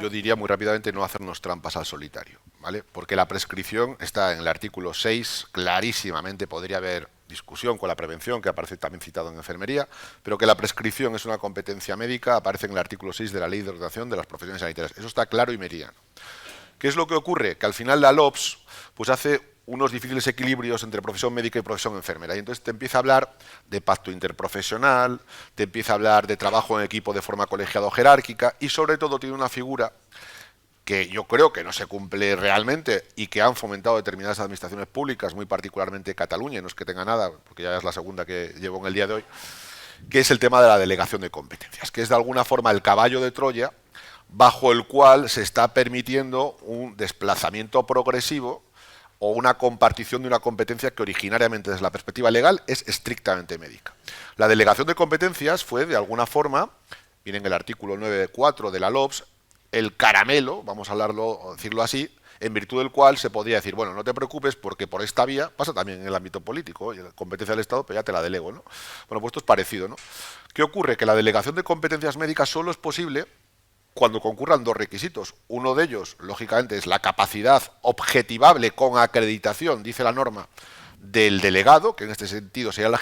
Yo diría muy rápidamente no hacernos trampas al solitario, ¿vale? Porque la prescripción está en el artículo 6, clarísimamente podría haber discusión con la prevención, que aparece también citado en enfermería, pero que la prescripción es una competencia médica, aparece en el artículo 6 de la Ley de Ordenación de las Profesiones Sanitarias. Eso está claro y meridiano. ¿Qué es lo que ocurre? Que al final la LOPS pues hace unos difíciles equilibrios entre profesión médica y profesión enfermera. Y entonces te empieza a hablar de pacto interprofesional, te empieza a hablar de trabajo en equipo de forma colegiada o jerárquica, y sobre todo tiene una figura que yo creo que no se cumple realmente y que han fomentado determinadas administraciones públicas, muy particularmente Cataluña, y no es que tenga nada, porque ya es la segunda que llevo en el día de hoy, que es el tema de la delegación de competencias, que es de alguna forma el caballo de Troya bajo el cual se está permitiendo un desplazamiento progresivo o una compartición de una competencia que originariamente desde la perspectiva legal es estrictamente médica. La delegación de competencias fue de alguna forma, viene en el artículo 9.4 de la LOPS, el caramelo, vamos a hablarlo o decirlo así, en virtud del cual se podría decir, bueno, no te preocupes porque por esta vía, pasa también en el ámbito político, y la competencia del Estado, pero ya te la delego, ¿no? Bueno, pues esto es parecido, ¿no? ¿Qué ocurre? Que la delegación de competencias médicas solo es posible cuando concurran dos requisitos. Uno de ellos, lógicamente, es la capacidad objetivable con acreditación, dice la norma, del delegado, que en este sentido sería el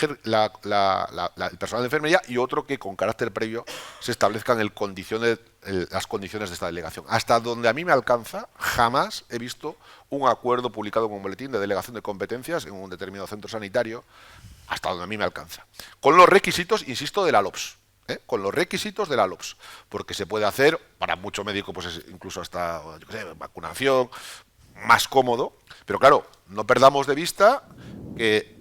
personal de enfermería, y otro que con carácter previo se establezcan las condiciones de esta delegación. Hasta donde a mí me alcanza, jamás he visto un acuerdo publicado en un boletín de delegación de competencias en un determinado centro sanitario, hasta donde a mí me alcanza. Con los requisitos, insisto, de la LOPS. Con los requisitos de la LOPS, porque se puede hacer, para mucho médico, pues incluso hasta, yo qué sé, vacunación, más cómodo, pero claro, no perdamos de vista que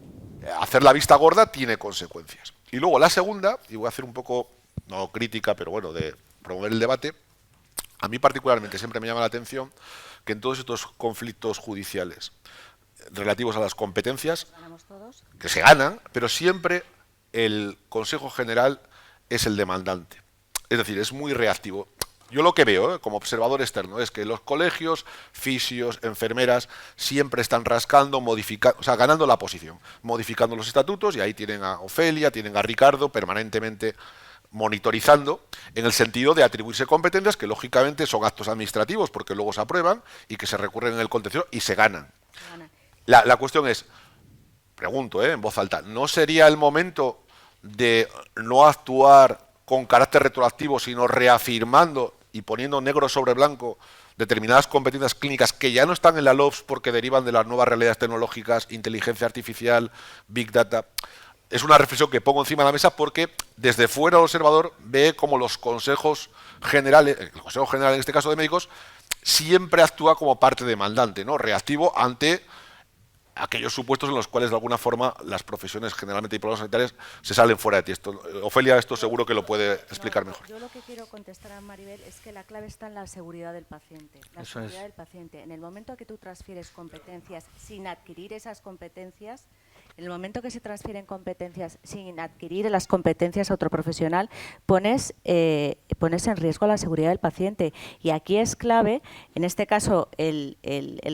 hacer la vista gorda tiene consecuencias. Y luego la segunda, y voy a hacer un poco, no crítica, pero bueno, de promover el debate, a mí particularmente siempre me llama la atención que en todos estos conflictos judiciales relativos a las competencias, que se ganan, pero siempre el Consejo General es el demandante. Es decir, es muy reactivo. Yo lo que veo, como observador externo, es que los colegios, fisios, enfermeras, siempre están rascando, modificando, o sea, ganando la posición, modificando los estatutos, y ahí tienen a Ofelia, tienen a Ricardo, permanentemente monitorizando, en el sentido de atribuirse competencias que lógicamente son actos administrativos, porque luego se aprueban y que se recurren en el contencioso y se ganan. La cuestión es, pregunto en voz alta, ¿no sería el momento de no actuar con carácter retroactivo, sino reafirmando y poniendo negro sobre blanco determinadas competencias clínicas que ya no están en la LOPS porque derivan de las nuevas realidades tecnológicas, inteligencia artificial, Big Data? Es una reflexión que pongo encima de la mesa porque desde fuera el observador ve como los consejos generales, el Consejo General en este caso de médicos, siempre actúa como parte demandante, ¿no? Reactivo ante aquellos supuestos en los cuales de alguna forma las profesiones generalmente diplomadas sanitarias se salen fuera de ti. Ofelia, esto seguro que lo puede explicar mejor. Yo lo que quiero contestar a Maribel es que la clave está en la seguridad del paciente. La seguridad del paciente. En el momento que tú transfieres competencias sin adquirir esas competencias, En el momento que se transfieren competencias sin adquirir las competencias a otro profesional, pones en riesgo la seguridad del paciente. Y aquí es clave, en este caso el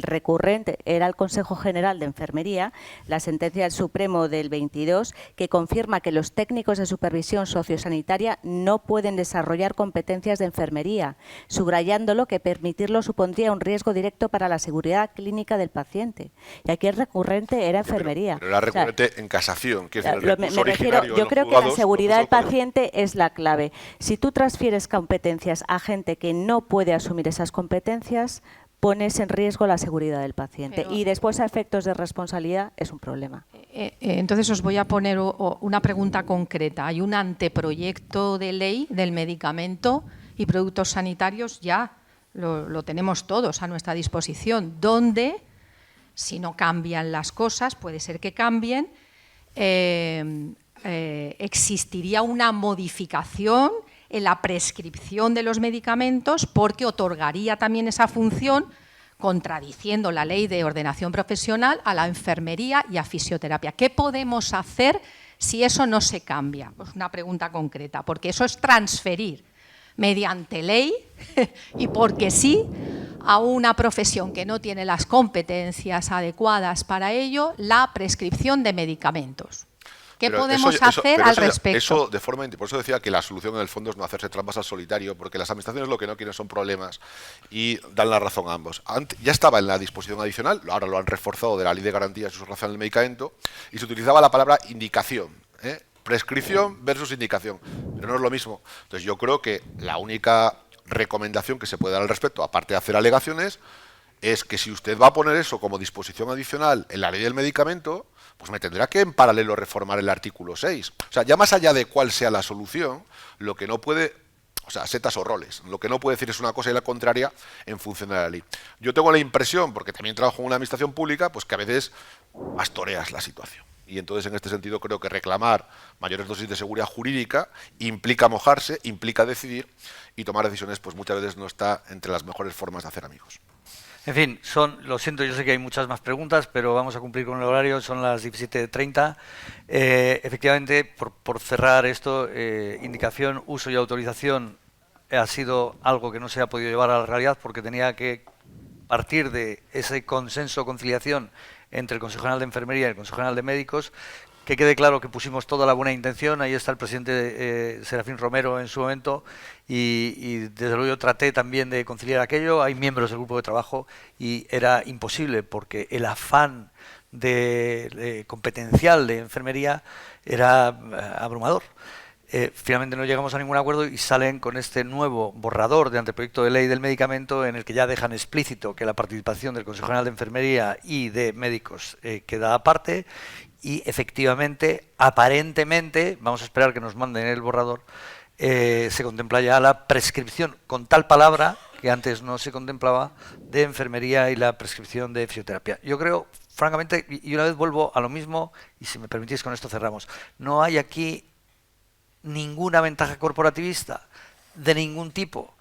recurrente era el Consejo General de Enfermería, la sentencia del Supremo del 22, que confirma que los técnicos de supervisión sociosanitaria no pueden desarrollar competencias de enfermería, subrayándolo que permitirlo supondría un riesgo directo para la seguridad clínica del paciente. Y aquí el recurrente era enfermería. Pero era recurrente en casación. Que Me refiero, yo creo que la seguridad del paciente es la clave. Si tú transfieres competencias a gente que no puede asumir esas competencias, pones en riesgo la seguridad del paciente. Y después a efectos de responsabilidad es un problema. Entonces os voy a poner una pregunta concreta. Hay un anteproyecto de ley del medicamento y productos sanitarios, ya lo tenemos todos a nuestra disposición, donde, si no cambian las cosas, puede ser que cambien, existiría una modificación en la prescripción de los medicamentos porque otorgaría también esa función, contradiciendo la ley de ordenación profesional, a la enfermería y a fisioterapia. ¿Qué podemos hacer si eso no se cambia? Pues una pregunta concreta, porque eso es transferir mediante ley y porque sí a una profesión que no tiene las competencias adecuadas para ello la prescripción de medicamentos. ¿Qué podemos hacer al respecto? Por eso decía que la solución en el fondo es no hacerse trampas al solitario, porque las administraciones lo que no quieren son problemas y dan la razón a ambos. Ya estaba en la disposición adicional, ahora lo han reforzado de la Ley de Garantías y Uso Racional del Medicamento, y se utilizaba la palabra indicación, prescripción versus indicación, pero no es lo mismo. Entonces yo creo que la única recomendación que se puede dar al respecto, aparte de hacer alegaciones, es que si usted va a poner eso como disposición adicional en la ley del medicamento, pues me tendrá que en paralelo reformar el artículo 6. O sea, ya más allá de cuál sea la solución, lo que no puede, o sea, setas o roles, lo que no puede decir es una cosa y la contraria en función de la ley. Yo tengo la impresión, porque también trabajo en una administración pública, pues que a veces pastoreas la situación. Y entonces, en este sentido, creo que reclamar mayores dosis de seguridad jurídica implica mojarse, implica decidir, y tomar decisiones, pues muchas veces no está entre las mejores formas de hacer amigos. En fin, lo siento, yo sé que hay muchas más preguntas, pero vamos a cumplir con el horario, son las 17:30. Efectivamente, por cerrar esto, indicación, uso y autorización ha sido algo que no se ha podido llevar a la realidad porque tenía que partir de ese consenso, conciliación entre el Consejo General de Enfermería y el Consejo General de Médicos. Que quede claro que pusimos toda la buena intención, ahí está el presidente Serafín Romero en su momento y desde luego yo traté también de conciliar aquello, hay miembros del grupo de trabajo y era imposible porque el afán competencial de enfermería era abrumador. Finalmente no llegamos a ningún acuerdo y salen con este nuevo borrador de anteproyecto de ley del medicamento en el que ya dejan explícito que la participación del Consejo General de Enfermería y de Médicos queda aparte. Y efectivamente, aparentemente, vamos a esperar que nos manden el borrador, se contempla ya la prescripción con tal palabra que antes no se contemplaba de enfermería y la prescripción de fisioterapia. Yo creo, francamente, y una vez vuelvo a lo mismo, y si me permitís con esto cerramos, no hay aquí ninguna ventaja corporativista de ningún tipo.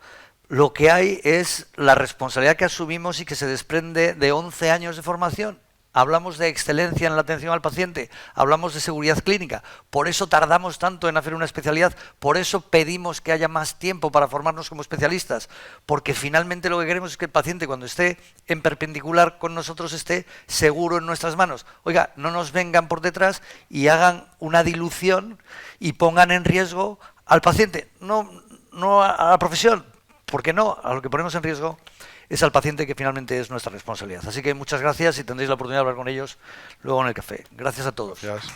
Lo que hay es la responsabilidad que asumimos y que se desprende de 11 años de formación. Hablamos de excelencia en la atención al paciente, hablamos de seguridad clínica, por eso tardamos tanto en hacer una especialidad, por eso pedimos que haya más tiempo para formarnos como especialistas, porque finalmente lo que queremos es que el paciente cuando esté en perpendicular con nosotros esté seguro en nuestras manos. Oiga, no nos vengan por detrás y hagan una dilución y pongan en riesgo al paciente, no a la profesión, porque no, a lo que ponemos en riesgo es al paciente, que finalmente es nuestra responsabilidad. Así que muchas gracias y tendréis la oportunidad de hablar con ellos luego en el café. Gracias a todos. Gracias.